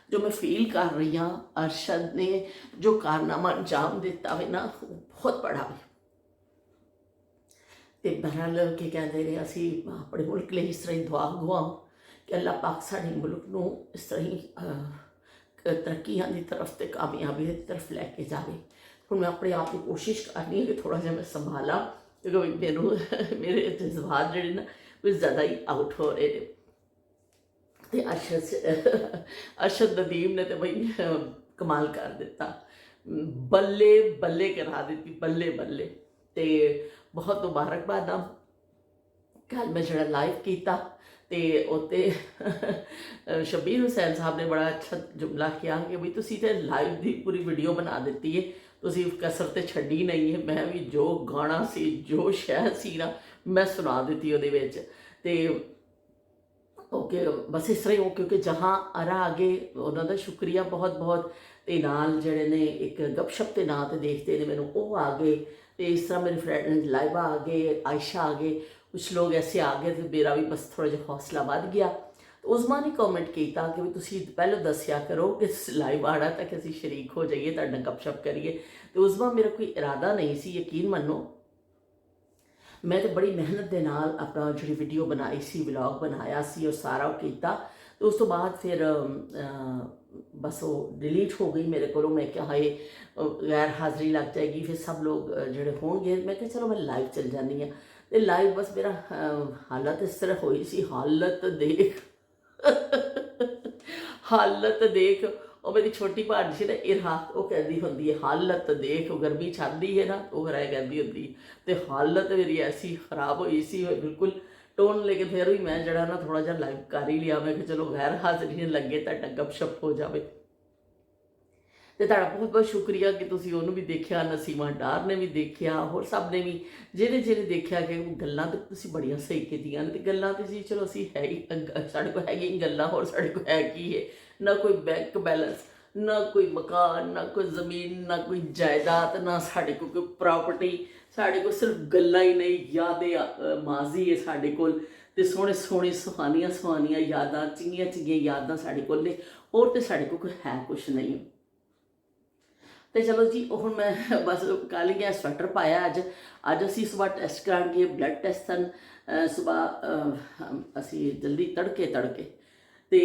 ਜੋ ਮੈਂ ਫੀਲ ਕਰ ਰਹੀ ਹਾਂ ਅਰਸ਼ਦ ਨੇ ਜੋ ਕਾਰਨਾਮਾ ਅੰਜਾਮ ਦਿੱਤਾ ਵੇ ਨਾ ਉਹ ਬਹੁਤ ਬੜਾ ਵੇ। ਤੇ ਬਹਰਹਾਲ ਕੀ ਕਹਿੰਦੇ ਨੇ ਅਸੀਂ ਆਪਣੇ ਮੁਲਕ ਲਈ ਇਸ ਤਰ੍ਹਾਂ ਹੀ ਦੁਆ ਗਵਾਓ ਕਿ ਅੱਲਾਹ ਪਾਕ ਸਾਡੇ ਮੁਲਕ ਨੂੰ ਇਸ ਤਰ੍ਹਾਂ ਹੀ ਤਰੱਕੀਆਂ ਦੀ ਤਰਫ ਤੇ ਕਾਮਯਾਬੀ ਦੀ ਤਰਫ ਲੈ ਕੇ ਜਾਵੇ। ਹੁਣ ਮੈਂ ਆਪਣੇ ਆਪ ਨੂੰ ਕੋਸ਼ਿਸ਼ ਕਰਨੀ ਹੈ ਕਿ ਥੋੜ੍ਹਾ ਜਿਹਾ ਮੈਂ ਸੰਭਾਲਾਂ ਕਿਉਂਕਿ ਮੈਨੂੰ ਮੇਰੇ ਜਜ਼ਬਾਤ ਜਿਹੜੇ ਨਾ ਕੁਝ ਜ਼ਿਆਦਾ ਹੀ ਆਊਟ ਹੋ ਰਹੇ ਨੇ। ਤੇ ਅਰਸ਼ਦ ਨਦੀਮ ਨੇ ਤੇ ਬਈ ਕਮਾਲ ਕਰ ਦਿੱਤਾ, ਬੱਲੇ ਬੱਲੇ ਕਰਾ ਦਿੱਤੀ, ਬੱਲੇ ਬੱਲੇ। ਤੇ ਬਹੁਤ ਮੁਬਾਰਕਬਾਦ ਆ। ਕੱਲ੍ਹ ਮੈਂ ਜਿਹੜਾ ਲਾਈਵ ਕੀਤਾ ਤੇ ਉੱਤੇ ਸ਼ਬੀਰ ਹੁਸੈਨ ਸਾਹਿਬ ਨੇ ਬੜਾ ਅੱਛਾ ਜੁਮਲਾ ਕਿਹਾ ਕਿ ਬਈ ਤੁਸੀਂ ਤੇ ਲਾਈਵ ਦੀ ਪੂਰੀ ਵੀਡੀਓ ਬਣਾ ਦਿੱਤੀ ਹੈ, ਤੁਸੀਂ ਕਸਰ ਤੇ ਛੱਡੀ ਨਹੀਂ ਹੈ। ਮੈਂ ਵੀ ਜੋ ਗਾਣਾ ਸੀ ਜੋ ਸ਼ਹਿਰ ਸੀ ਨਾ ਮੈਂ ਸੁਣਾ ਦਿੱਤੀ ਉਹਦੇ ਵਿੱਚ। ਤੇ ਓਕੇ ਬਸ ਇਸ ਤਰ੍ਹਾਂ ਹੀ ਉਹ ਕਿਉਂਕਿ ਜਹਾਂ ਅਰਾ ਆ ਗਏ ਉਹਨਾਂ ਦਾ ਸ਼ੁਕਰੀਆ ਬਹੁਤ ਬਹੁਤ। ਤੇ ਨਾਲ ਜਿਹੜੇ ਨੇ ਇੱਕ ਗੱਪਸ਼ਪ ਦੇ ਨਾਂ 'ਤੇ ਦੇਖਦੇ ਨੇ ਮੈਨੂੰ ਉਹ ਆ ਗਏ। ਤੇ ਇਸ ਤਰ੍ਹਾਂ ਮੇਰੇ ਫਰੈਂਡ ਲਾਈਬਾ ਆ ਗਏ, ਆਇਸ਼ਾ ਆ ਗਏ, ਕੁਛ ਲੋਕ ਐਸੇ ਆ ਗਏ ਤੇ ਮੇਰਾ ਵੀ ਬਸ ਥੋੜ੍ਹਾ ਜਿਹਾ ਹੌਸਲਾ ਵੱਧ ਗਿਆ। ਉਸਮਾ ਨੇ ਕਮੈਂਟ ਕੀਤਾ ਕਿ ਵੀ ਤੁਸੀਂ ਪਹਿਲਾਂ ਦੱਸਿਆ ਕਰੋ ਕਿ ਲਾਈਵ ਆਉਣਾ ਤਾਂ ਕਿ ਅਸੀਂ ਸ਼ਰੀਕ ਹੋ ਜਾਈਏ, ਤੁਹਾਡੇ ਨਾਲ ਗੱਪਸ਼ਪ ਕਰੀਏ। ਤੇ ਉਸਮਾ ਮੇਰਾ ਕੋਈ ਇਰਾਦਾ ਨਹੀਂ ਸੀ, ਯਕੀਨ ਮੰਨੋ। ਮੈਂ ਤਾਂ ਬੜੀ ਮਿਹਨਤ ਦੇ ਨਾਲ ਆਪਣਾ ਜਿਹੜੀ ਵੀਡੀਓ ਬਣਾਈ ਸੀ, ਵਲੌਗ ਬਣਾਇਆ ਸੀ, ਉਹ ਸਾਰਾ ਉਹ ਕੀਤਾ। ਤੇ ਉਸ ਤੋਂ ਬਾਅਦ ਫਿਰ ਬਸ ਉਹ ਡਿਲੀਟ ਹੋ ਗਈ ਮੇਰੇ ਕੋਲੋਂ। ਮੈਂ ਕਿਹਾ ਹਾਏ ਗੈਰ ਹਾਜ਼ਰੀ ਲੱਗ ਜਾਏਗੀ, ਫਿਰ ਸਭ ਲੋਕ ਜਿਹੜੇ ਹੋਣਗੇ। ਮੈਂ ਕਿਹਾ ਚਲੋ ਮੈਂ ਲਾਈਵ ਚਲ ਜਾਂਦੀ ਹਾਂ। ਤੇ ਲਾਈਵ ਬਸ ਮੇਰਾ ਹਾਲਤ ਇਸ ਤਰ੍ਹਾਂ ਹੋਈ ਸੀ, ਹਾਲਤ ਦੇਖ ਹਾਲਤ ਦੇਖ। ਉਹ ਮੇਰੀ ਛੋਟੀ ਭਾਣ ਸੀ ਨਾ ਇਰਹਾ, ਉਹ ਕਹਿੰਦੀ ਹੁੰਦੀ ਹੈ ਹਾਲਤ ਦੇਖ। ਉਹ ਗਰਮੀ ਛਾਂਦੀ ਹੈ ਨਾ ਉਹ ਫਿਰ ਇਹ ਕਹਿੰਦੀ ਹੁੰਦੀ। ਤੇ ਹਾਲਤ ਮੇਰੀ ਐਸੀ ਖਰਾਬ ਹੋਈ ਸੀ ਬਿਲਕੁਲ ਟੋਨ। ਲੇਕਿਨ ਫਿਰ ਵੀ ਮੈਂ ਜਿਹੜਾ ਨਾ ਥੋੜ੍ਹਾ ਜਿਹਾ ਲਾਈਵ ਕਰ ਹੀ ਲਿਆ। ਮੈਂ ਕਿ ਚਲੋ ਗੈਰ ਹਾਜ਼ਰੀ ਲੱਗੇ ਤਾਂ ਗੱਪਸ਼ਪ ਹੋ ਜਾਵੇ। ਤੇ ਤੁਹਾਡਾ ਬਹੁਤ ਬਹੁਤ ਸ਼ੁਕਰੀਆ ਕਿ ਤੁਸੀਂ ਉਹਨੂੰ ਵੀ ਦੇਖਿਆ, ਨਸੀਮਾ ਡਾਰ ਨੇ ਵੀ ਦੇਖਿਆ, ਹੋਰ ਸਭ ਨੇ ਵੀ ਜਿਹਨੇ ਦੇਖਿਆ ਕਿ ਗੱਲਾਂ ਤਾਂ ਤੁਸੀਂ ਬੜੀਆਂ ਸਹੀ ਕੀਤੀਆਂ ਨੇ। ਤੇ ਗੱਲਾਂ ਤੇ ਜੀ ਚਲੋ ਅਸੀਂ ਹੈ ਹੀ, ਸਾਡੇ ਕੋਲ ਹੈਗੀ ਗੱਲਾਂ, ਹੋਰ ਸਾਡੇ ਕੋਲ ਹੈ ਕੀ ਹੈ? ਨਾ ਕੋਈ ਬੈਂਕ ਬੈਲੈਂਸ, ਨਾ ਕੋਈ ਮਕਾਨ, ਨਾ ਕੋਈ ਜ਼ਮੀਨ, ਨਾ ਕੋਈ ਜਾਇਦਾਦ, ਨਾ ਸਾਡੇ ਕੋਲ ਕੋਈ ਪ੍ਰਾਪਰਟੀ। ਸਾਡੇ ਕੋਲ ਸਿਰਫ ਗੱਲਾਂ ਹੀ ਨਹੀਂ, ਯਾਦੇ ਮਾਜ਼ੀ ਹੈ ਸਾਡੇ ਕੋਲ। ਤੇ ਸੋਹਣੇ ਸੋਹਣੇ ਸੁਹਾਨੀਆਂ ਯਾਦਾਂ, ਚੰਗੀਆਂ ਯਾਦਾਂ ਸਾਡੇ ਕੋਲ ਨੇ। ਹੋਰ ਤੇ ਸਾਡੇ ਕੋਲ ਕੋਈ ਹੈ ਕੁਛ ਨਹੀਂ। ਤੇ ਚਲੋ ਜੀ ਹੁਣ ਮੈਂ ਬਸ ਕੱਲ੍ਹ ਗਿਆ ਸਵੈਟਰ ਪਾਇਆ। ਅੱਜ ਅਸੀਂ ਸੁਬਾਹ ਟੈਸਟ ਕਰਾਂਗੇ, ਬਲੱਡ ਟੈਸਟ ਸਨ ਸੁਬਾਹ। ਅਸੀਂ ਜਲਦੀ ਤੜਕੇ ਤੇ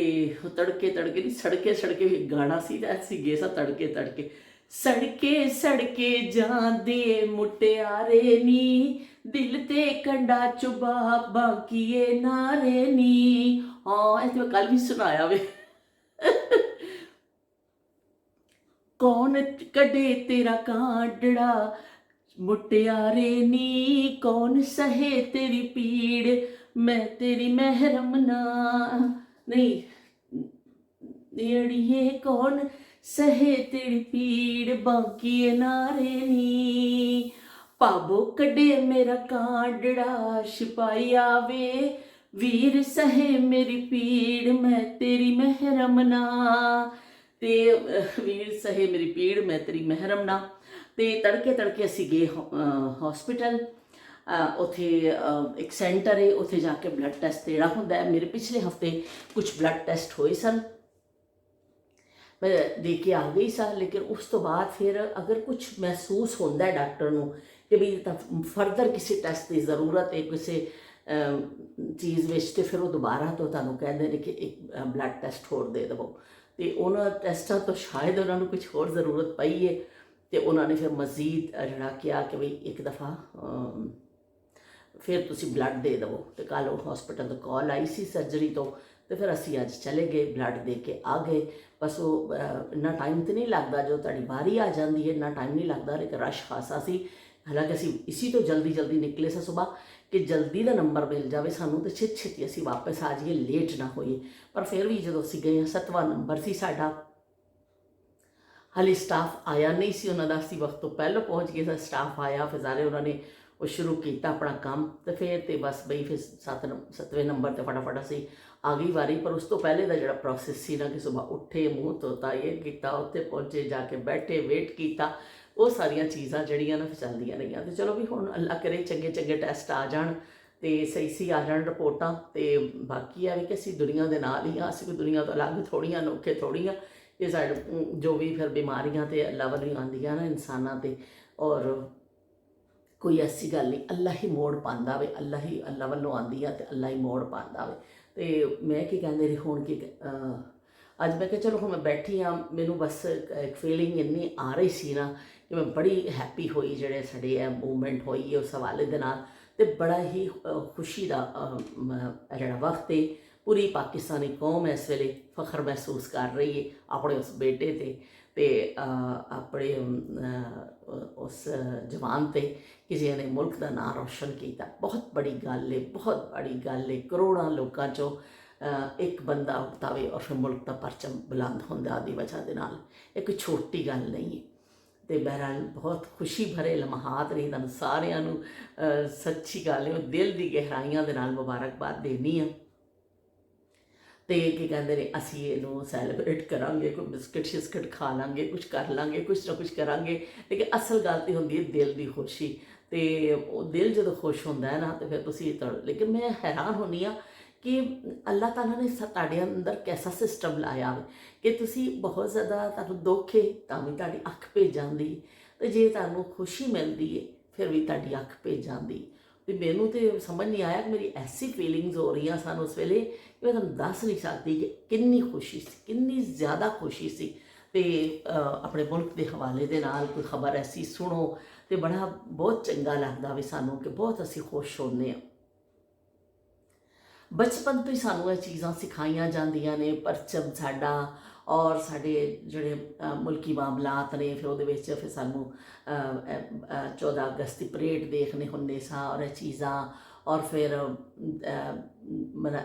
ਤੜਕੇ ਨਹੀਂ, ਸੜਕੇ ਵੀ ਗਾਣਾ ਸੀ ਤਾਂ ਅਸੀਂ ਗਏ ਸਾਂ ਤੜਕੇ। ਸੜਕੇ ਜਾਂਦੇ ਮੁਟਿਆਰੇ ਨੀ, ਦਿਲ ਤੇ ਕੰਡਾ ਚੁਬਾ ਬਾਕੀਏ ਨਾਰੇ ਨੀ। ਹਾਂ ਇਹ ਤੇ ਮੈਂ ਕੱਲ੍ਹ ਵੀ ਸੁਣਾਇਆ ਵੇ। ਕੌਣ ਕੱਢੇ ਤੇਰਾ ਕਾਂਡੜਾ ਮੁਟਿਆਰੇ ਨੀ, ਕੌਣ ਸਹੇ ਤੇਰੀ ਪੀੜ, ਮੈਂ ਤੇਰੀ ਮਹਿਰਮ ਨਾ। ਨਹੀਂ ਨੇੜੀਏ ਕੌਣ ਸਹੇ ਤੇਰੀ ਪੀੜ, ਬਾਕੀਏ ਨਾਰੇ ਨੀ। ਭਾਬੋ ਕੱਢੇ ਮੇਰਾ ਕਾਂਡੜਾ, ਸਿਪਾਹੀ ਆਵੇ ਵੀਰ ਸਹੇ ਮੇਰੀ ਪੀੜ, ਮੈਂ ਤੇਰੀ ਮਹਿਰਮ ਨਾ। ਤੇ ਵੀਰ ਸਹੇ ਮੇਰੀ ਪੀੜ, ਮੈਂ ਤੇਰੀ ਮਹਿਰਮ ਨਾ। ਤੇ ਤੜਕੇ ਅਸੀਂ ਗਏ ਹੌਸਪੀਟਲ। ਉੱਥੇ ਇੱਕ ਸੈਂਟਰ ਹੈ, ਉੱਥੇ ਜਾ ਕੇ ਬਲੱਡ ਟੈਸਟ ਦੇਣਾ ਹੁੰਦਾ ਹੈ। ਮੇਰੇ ਪਿਛਲੇ ਹਫਤੇ ਕੁਝ ਬਲੱਡ ਟੈਸਟ ਹੋਏ ਸਨ, ਮੈਂ ਦੇ ਕੇ ਆ ਗਈ ਸਾਂ। ਲੇਕਿਨ ਉਸ ਤੋਂ ਬਾਅਦ ਫਿਰ ਅਗਰ ਕੁਝ ਮਹਿਸੂਸ ਹੁੰਦਾ ਹੈ ਡਾਕਟਰ ਨੂੰ ਕਿ ਵੀ ਤਾਂ ਫਰਦਰ ਕਿਸੇ ਟੈਸਟ ਦੀ ਜ਼ਰੂਰਤ ਹੈ ਕਿਸੇ ਚੀਜ਼ ਵਿੱਚ, ਤੇ ਫਿਰ ਉਹ ਦੁਬਾਰਾ ਤੋਂ ਤੁਹਾਨੂੰ ਕਹਿੰਦੇ ਨੇ ਕਿ ਇੱਕ ਬਲੱਡ ਟੈਸਟ ਹੋਰ ਦੇ ਦੇਵੋ। ਤੇ ਉਹਨਾਂ ਟੈਸਟਾਂ ਤੋਂ ਸ਼ਾਇਦ ਉਹਨਾਂ ਨੂੰ ਕੁਝ ਹੋਰ ਜ਼ਰੂਰਤ ਪਈ ਹੈ। ਤੇ ਉਹਨਾਂ ਨੇ ਫਿਰ ਮਜ਼ੀਦ ਜਿਹੜਾ ਕਿਹਾ ਕਿ ਬਈ ਇੱਕ ਦਫਾ ਫਿਰ ਤੁਸੀਂ ਬਲੱਡ ਦੇ ਦੇਵੋ। ਤੇ ਕੱਲ੍ਹ ਉਹ ਹੌਸਪੀਟਲ ਤੋਂ ਕਾਲ ਆਈ ਸੀ ਸਰਜਰੀ ਤੋਂ। ਤੇ ਫਿਰ ਅਸੀਂ ਅੱਜ ਚਲੇ ਗਏ, ਬਲੱਡ ਦੇ ਕੇ ਆ ਗਏ। ਬਸ ਉਹ ਇੰਨਾ ਟਾਈਮ ਤਾਂ ਨਹੀਂ ਲੱਗਦਾ, ਜੋ ਤੁਹਾਡੀ ਵਾਰੀ ਆ ਜਾਂਦੀ ਹੈ ਇੰਨਾ ਟਾਈਮ ਨਹੀਂ ਲੱਗਦਾ। ਲੇਕਿਨ ਰਸ਼ ਖਾਸਾ ਸੀ। ਹਾਲਾਂਕਿ ਅਸੀਂ ਇਸੀ ਤੋਂ ਜਲਦੀ ਨਿਕਲੇ ਸਾਂ ਸੁਬਾਹ ਕਿ ਜਲਦੀ ਦਾ ਨੰਬਰ ਮਿਲ ਜਾਵੇ ਸਾਨੂੰ ਤੇ ਛੇਤੀ ਅਸੀਂ ਵਾਪਸ ਆ ਜਾਈਏ, ਲੇਟ ਨਾ ਹੋਈਏ। ਪਰ ਫਿਰ ਵੀ ਜਦੋਂ ਅਸੀਂ ਗਏ 7ਵਾਂ ਨੰਬਰ ਸੀ ਸਾਡਾ। ਹਾਲੇ ਸਟਾਫ ਆਇਆ ਨਹੀਂ ਸੀ ਉਹਨਾਂ ਦਾ, ਅਸੀਂ ਵਕਤ ਤੋਂ ਪਹਿਲਾਂ ਪਹੁੰਚ ਗਏ ਸਾਂ। ਸਟਾਫ ਆਇਆ, ਫਿਰ ਸਾਰੇ ਉਹਨਾਂ ਨੇ ਉਹ ਸ਼ੁਰੂ ਕੀਤਾ ਆਪਣਾ ਕੰਮ। ਤੇ ਫਿਰ ਤੇ ਬਸ ਬਈ ਫਿਰ 7ਵੇਂ ਨੰਬਰ 'ਤੇ ਫਟਾਫਟ ਅਸੀਂ ਆ ਗਈ ਵਾਰੀ। ਪਰ ਉਸ ਤੋਂ ਪਹਿਲੇ ਦਾ ਜਿਹੜਾ ਪ੍ਰੋਸੈਸ ਸੀ ਨਾ ਕਿ ਸੁਬਾਹ ਉੱਠੇ, ਮੂੰਹ ਧੋਤਾ, ਇਹ ਕੀਤਾ, ਉੱਥੇ ਪਹੁੰਚੇ, ਜਾ ਕੇ ਬੈਠੇ, ਵੇਟ ਕੀਤਾ, ਉਹ ਸਾਰੀਆਂ ਚੀਜ਼ਾਂ ਜਿਹੜੀਆਂ ਨਾ ਚੱਲਦੀਆਂ ਰਹੀਆਂ। ਤੇ ਚਲੋ ਵੀ ਹੁਣ ਅੱਲਾ ਕਰੇ ਚੰਗੇ ਟੈਸਟ ਆ ਜਾਣ ਤੇ ਸਹੀ ਆ ਜਾਣ ਰਿਪੋਰਟਾਂ। ਤੇ ਬਾਕੀ ਆ ਵੀ ਕਿ ਅਸੀਂ ਦੁਨੀਆ ਦੇ ਨਾਲ ਹੀ ਹਾਂ, ਅਸੀਂ ਕੋਈ ਦੁਨੀਆ ਤੋਂ ਅਲੱਗ ਥੋੜ੍ਹੀਆਂ, ਅਨੋਖੇ ਥੋੜ੍ਹੀਆਂ। कि साढ़े जो भी फिर बीमारियां तो अल्लाह वालों आंदियां ना इंसानां ते, और कोई ऐसी गल नहीं, अल्लाह ही मोड़ पांदा वे, अल्लाह वालों आंदी आ ते अल्लाह ही मोड़ पांदा वे। तो मैं की कहते रही हूँ कि अज मैं चलो हूँ मैं बैठी हाँ, मैनू बस एक फीलिंग इन्नी आ रही सी ना कि मैं बड़ी हैप्पी हुई जेह्ड़े साढ़े मूवमेंट हुई है उस हवाले दे नाल, ते बड़ा ही खुशी का जेह्ड़ा वक्त है। पूरी पाकिस्तानी कौम इस वेले फख्र महसूस कर रही है अपने उस बेटे ते अपने उस जवान ते किसी ने मुल्क का नाम रोशन किया। बहुत बड़ी गल है, बहुत बड़ी गल है। करोड़ों लोगों चों एक बंदा उठता वे और फिर मुल्क का परचम बुलंद होंदा दी वजह दे नाल, ये कोई छोटी गल नहीं है। तो बहरहाल बहुत खुशी भरे लम्हात रही, तुहानूं सारिआं नूं सच्ची गल है दिल की गहराइयां दे नाल मुबारकबाद देनी है। तो की कहते हैं असी इनू सैलीब्रेट करांगे, कोई बिस्किट शिस्किट खा लांगे, कुछ कर लांगे, कुछ ना कुछ करांगे, लेकिन असल गल तो होंदी है दिल की खुशी। तो दिल जो खुश होंदा है ना तो फिर तुसी लेकिन मैं हैरान होनी हाँ कि अल्लाह ताला ने तुहाडे अंदर कैसा सिस्टम लाया हो कि तुसी बहुत ज़्यादा तुहानूं दुख है तां भी तुहाडी अख भेज जांदी, ते जे तुहानूं खुशी मिलती है फिर भी तुहाडी अख भेज जांदी। तो मैनू तो समझ नहीं आया कि मेरी ऐसी फीलिंग्स हो रही सन उस वेले कि मैं तुहानूं दस नहीं सकती कि कितनी खुशी सी, कितनी ज़्यादा खुशी सी। ते अपने मुल्क के हवाले दे नाल कोई खबर ऐसी सुनो तो बड़ा बहुत चंगा लगता वे सानू कि बहुत असी खुश होने हैं। बचपन तो ही सानू ये चीज़ां सिखाईयां जांदियां ने, परचम साडा और साढ़े जोड़े मुल्की मामलात ने, फिर वो फिर सानू 14 अगस्त की परेड देखने होंगे सा और चीज़ां, और फिर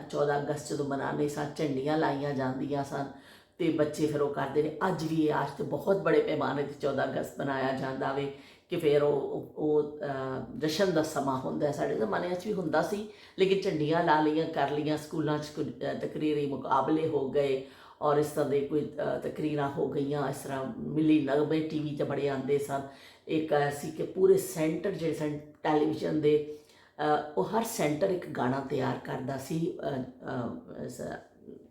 14 अगस्त जो मनाने सा झंडियाँ लाइया जांदियां सन, तो बच्चे फिर वो करते हैं। अज भी अज तो बहुत बड़े पैमाने पर 14 अगस्त मनाया जाता वे कि फिर वो जशन का समा होंदा। साढ़े जमाने भी होंदा सी, लेकिन झंडियाँ ला लियां कर लियां, स्कूलों तकरीरी मुकाबले हो गए और इस तरह के कोई तकरीर हो गई। इस तरह मिली नगमे टीवी ते बड़े आते सन। एक ऐसी कि पूरे सेंटर जो सन टैलीविजन के वो हर सेंटर एक गाना तैयार करता सी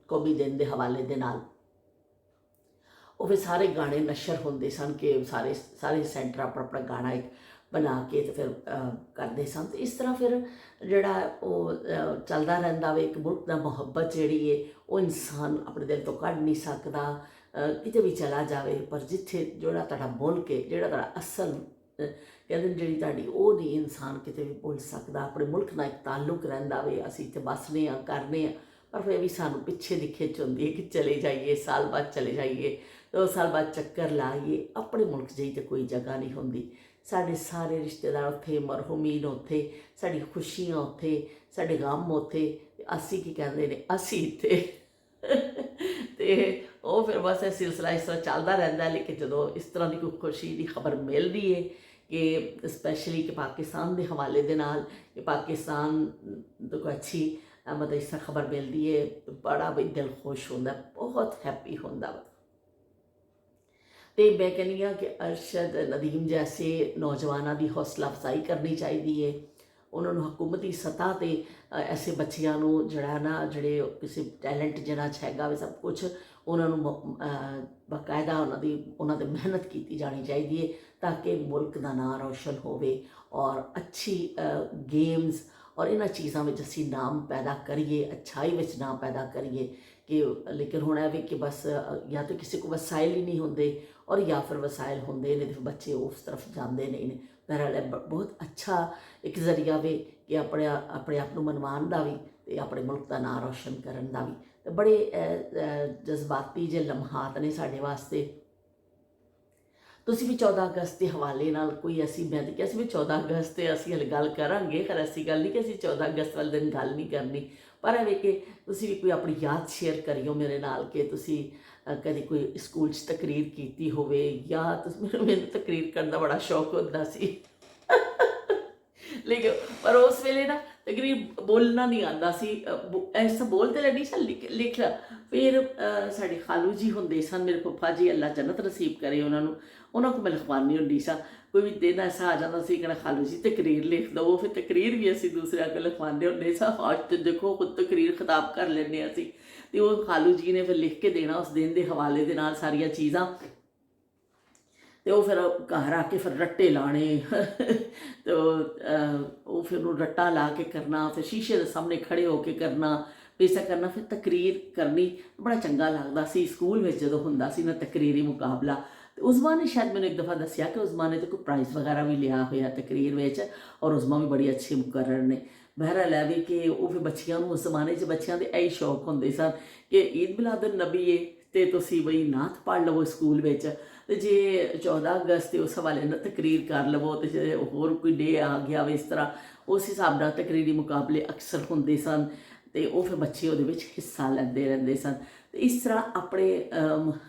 कौमी दिन के हवाले दे नाल। वो फिर सारे गाने नशर होंदे सन कि सारे सारे सेंटर अपना अपना गाना एक बना के तो फिर करते सन। तो इस तरह फिर जोड़ा वो चलता रहता वे। एक मुल्क का मुहब्बत जी है वो इंसान अपने दिल तो कढ़ नहीं सकता, किते भी चला जाए, पर जिथे जोड़ा तुहाडा मुल्क है, जोड़ा तुहाडा असल कहते जी तुहाडी वो नहीं इंसान किते भी भुल सकता। अपने मुल्क नाल एक ताल्लुक रहिंदा वे, असीं इत्थे बसने करने, पर फिर भी सानू पिछे दी खिच होंदी है कि चले जाइए, साल बाद चले जाइए, 2 साल बाद चक्कर लाइए। अपने मुल्क जी तो कोई जगह नहीं होंदी। साढ़े सारे रिश्तेदार उत्थे, मरहुमीन उत्थे, साड़ी खुशियां उत्थे, साढ़े गम उत्थे, असी की कहते हैं असी इत्थे तो वो फिर बस सिलसिला इस तरह चलता रहता है। लेकिन जो इस तरह की कोई खुशी की खबर मिलती है कि स्पैशली कि पाकिस्तान के हवाले दे नाल कि पाकिस्तान तो कोई अच्छी मतलब इस तरह खबर मिलती है तो बड़ा भी दिल खुश होंदा, बहुत हैप्पी होंदा। तो मैं कहनी हाँ कि अरशद नदीम जैसे नौजवानों की हौसला अफजाई करनी चाहिए है। उन्होंने हुकूमती सतह पर ऐसे बच्चों को जड़ा ना जड़े किसी टैलेंट जिन्हों हैगा सब कुछ उन्होंने बाकायदा उन्होंने मेहनत की जानी चाहिए ताकि मुल्क का नाम रोशन होवे और अच्छी गेम्स और इन्होंने चीज़ों में असी नाम पैदा करिए, अच्छाई में नाम पैदा करिए कि। लेकिन होना है कि बस या तो किसी को वसाइल ही नहीं होंगे और या फिर वसाइल होंगे ने तो बच्चे उस तरफ जाते नहीं। बहरहाल बहुत अच्छा एक जरिया वे कि अपने अपने आप को मनवान का भी तो अपने मुल्क का नाम रोशन करने का भी। तो बड़े जज्बाती जे लम्हात ने साढ़े वास्ते। तुसी भी 14 अगस्त के हवाले नाल कोई ऐसी, मैं तो किहा सी भी 14 अगस्त से असीं हले गल करांगे, खैर ऐसी गल नहीं कि असीं 14 अगस्त वाले दिन गल नहीं करनी, पर है कि तुसी भी कोई अपनी याद शेयर करियो मेरे नाल कि तुसी कभी कोई स्कूल तकरीर की होवे या मैनूं तकरीर करने का बड़ा शौक होंदा सी लेकिन पर उस वेले ना तकरीर बोलना नहीं आता सी, ऐसा बोलते लगी सा लिख ला। फिर साढ़े खालू जी होंदे सन, मेरे पप्पा जी अल्लाह जन्नत नसीब करे उन्होंने को मैं लिखवानी होंदी सा। कोई भी दिन ऐसा आ जाता सी कहना खालू जी तकरीर लिख दो, फिर तकरीर भी असी दूसरे अगर लिखवाने होंगे सा। आज तो देखो खुद तकरीर खिताब कर लेने असी। ਤੇ ਉਹ ਖਾਲੂ ਜੀ ਨੇ ਫਿਰ ਲਿਖ ਕੇ ਦੇਣਾ ਉਸ ਦਿਨ ਦੇ ਹਵਾਲੇ ਦੇ ਨਾਲ ਸਾਰੀਆਂ ਚੀਜ਼ਾਂ। ਤੇ ਉਹ ਫਿਰ ਘਰ ਆ ਕੇ ਫਿਰ ਰੱਟੇ ਲਾਣੇ ਤੇ ਉਹ ਫਿਰ ਉਹ ਰੱਟਾ ਲਾ ਕੇ ਕਰਨਾ, ਫਿਰ ਸ਼ੀਸ਼ੇ ਦੇ ਸਾਹਮਣੇ ਖੜੇ ਹੋ ਕੇ ਕਰਨਾ, ਪੈਸਾ ਕਰਨਾ, ਫਿਰ ਤਕਰੀਰ ਕਰਨੀ। ਬੜਾ ਚੰਗਾ ਲੱਗਦਾ ਸੀ ਸਕੂਲ ਵਿੱਚ ਜਦੋਂ ਹੁੰਦਾ ਸੀ ਨਾ ਤਕਰੀਰੀ ਮੁਕਾਬਲਾ। ਤੇ ਉਸਮਾ ਨੇ ਸ਼ਾਇਦ ਮੈਨੂੰ ਇੱਕ ਦਫਾ ਦੱਸਿਆ ਕਿ ਉਸਮਾ ਨੇ ਤਾਂ ਕੋਈ ਪ੍ਰਾਈਜ਼ ਵਗੈਰਾ ਵੀ ਲਿਆ ਹੋਇਆ ਤਕਰੀਰ ਵਿੱਚ, ਔਰ ਉਸਮਾ ਵੀ ਬੜੀ ਅੱਛੇ ਮੁਕਰਰ ਨੇ। ਬਹਿਰਹਾਲ ਹੈ ਵੀ ਕਿ ਉਹ ਫਿਰ ਬੱਚਿਆਂ ਨੂੰ ਉਸ ਜ਼ਮਾਨੇ 'ਚ ਬੱਚਿਆਂ ਦੇ ਇਹੀ ਸ਼ੌਕ ਹੁੰਦੇ ਸਨ ਕਿ ਈਦ ਮਿਲਾਦੁਨ ਨਬੀ ਹੈ ਤੇ ਤੁਸੀਂ ਬਈ ਨਾਤ ਪੜ੍ਹ ਲਵੋ ਸਕੂਲ ਵਿੱਚ, ਤੇ ਜੇ 14 ਅਗਸਤ ਤੇ ਉਸ ਹਵਾਲੇ ਨਾਲ ਤਕਰੀਰ ਕਰ ਲਵੋ, ਤੇ ਜੇ ਹੋਰ ਕੋਈ ਡੇ ਆ ਗਿਆ ਵੇ ਇਸ ਤਰ੍ਹਾਂ, ਉਸ ਹਿਸਾਬ ਨਾਲ ਤਕਰੀਰੀ ਮੁਕਾਬਲੇ ਅਕਸਰ ਹੁੰਦੇ ਸਨ। ਤੇ ਉਹ ਫਿਰ ਬੱਚੇ ਉਹਦੇ ਵਿੱਚ ਹਿੱਸਾ ਲੈਂਦੇ ਰਹਿੰਦੇ ਸਨ। ਤੇ ਇਸ ਤਰ੍ਹਾਂ ਆਪਣੇ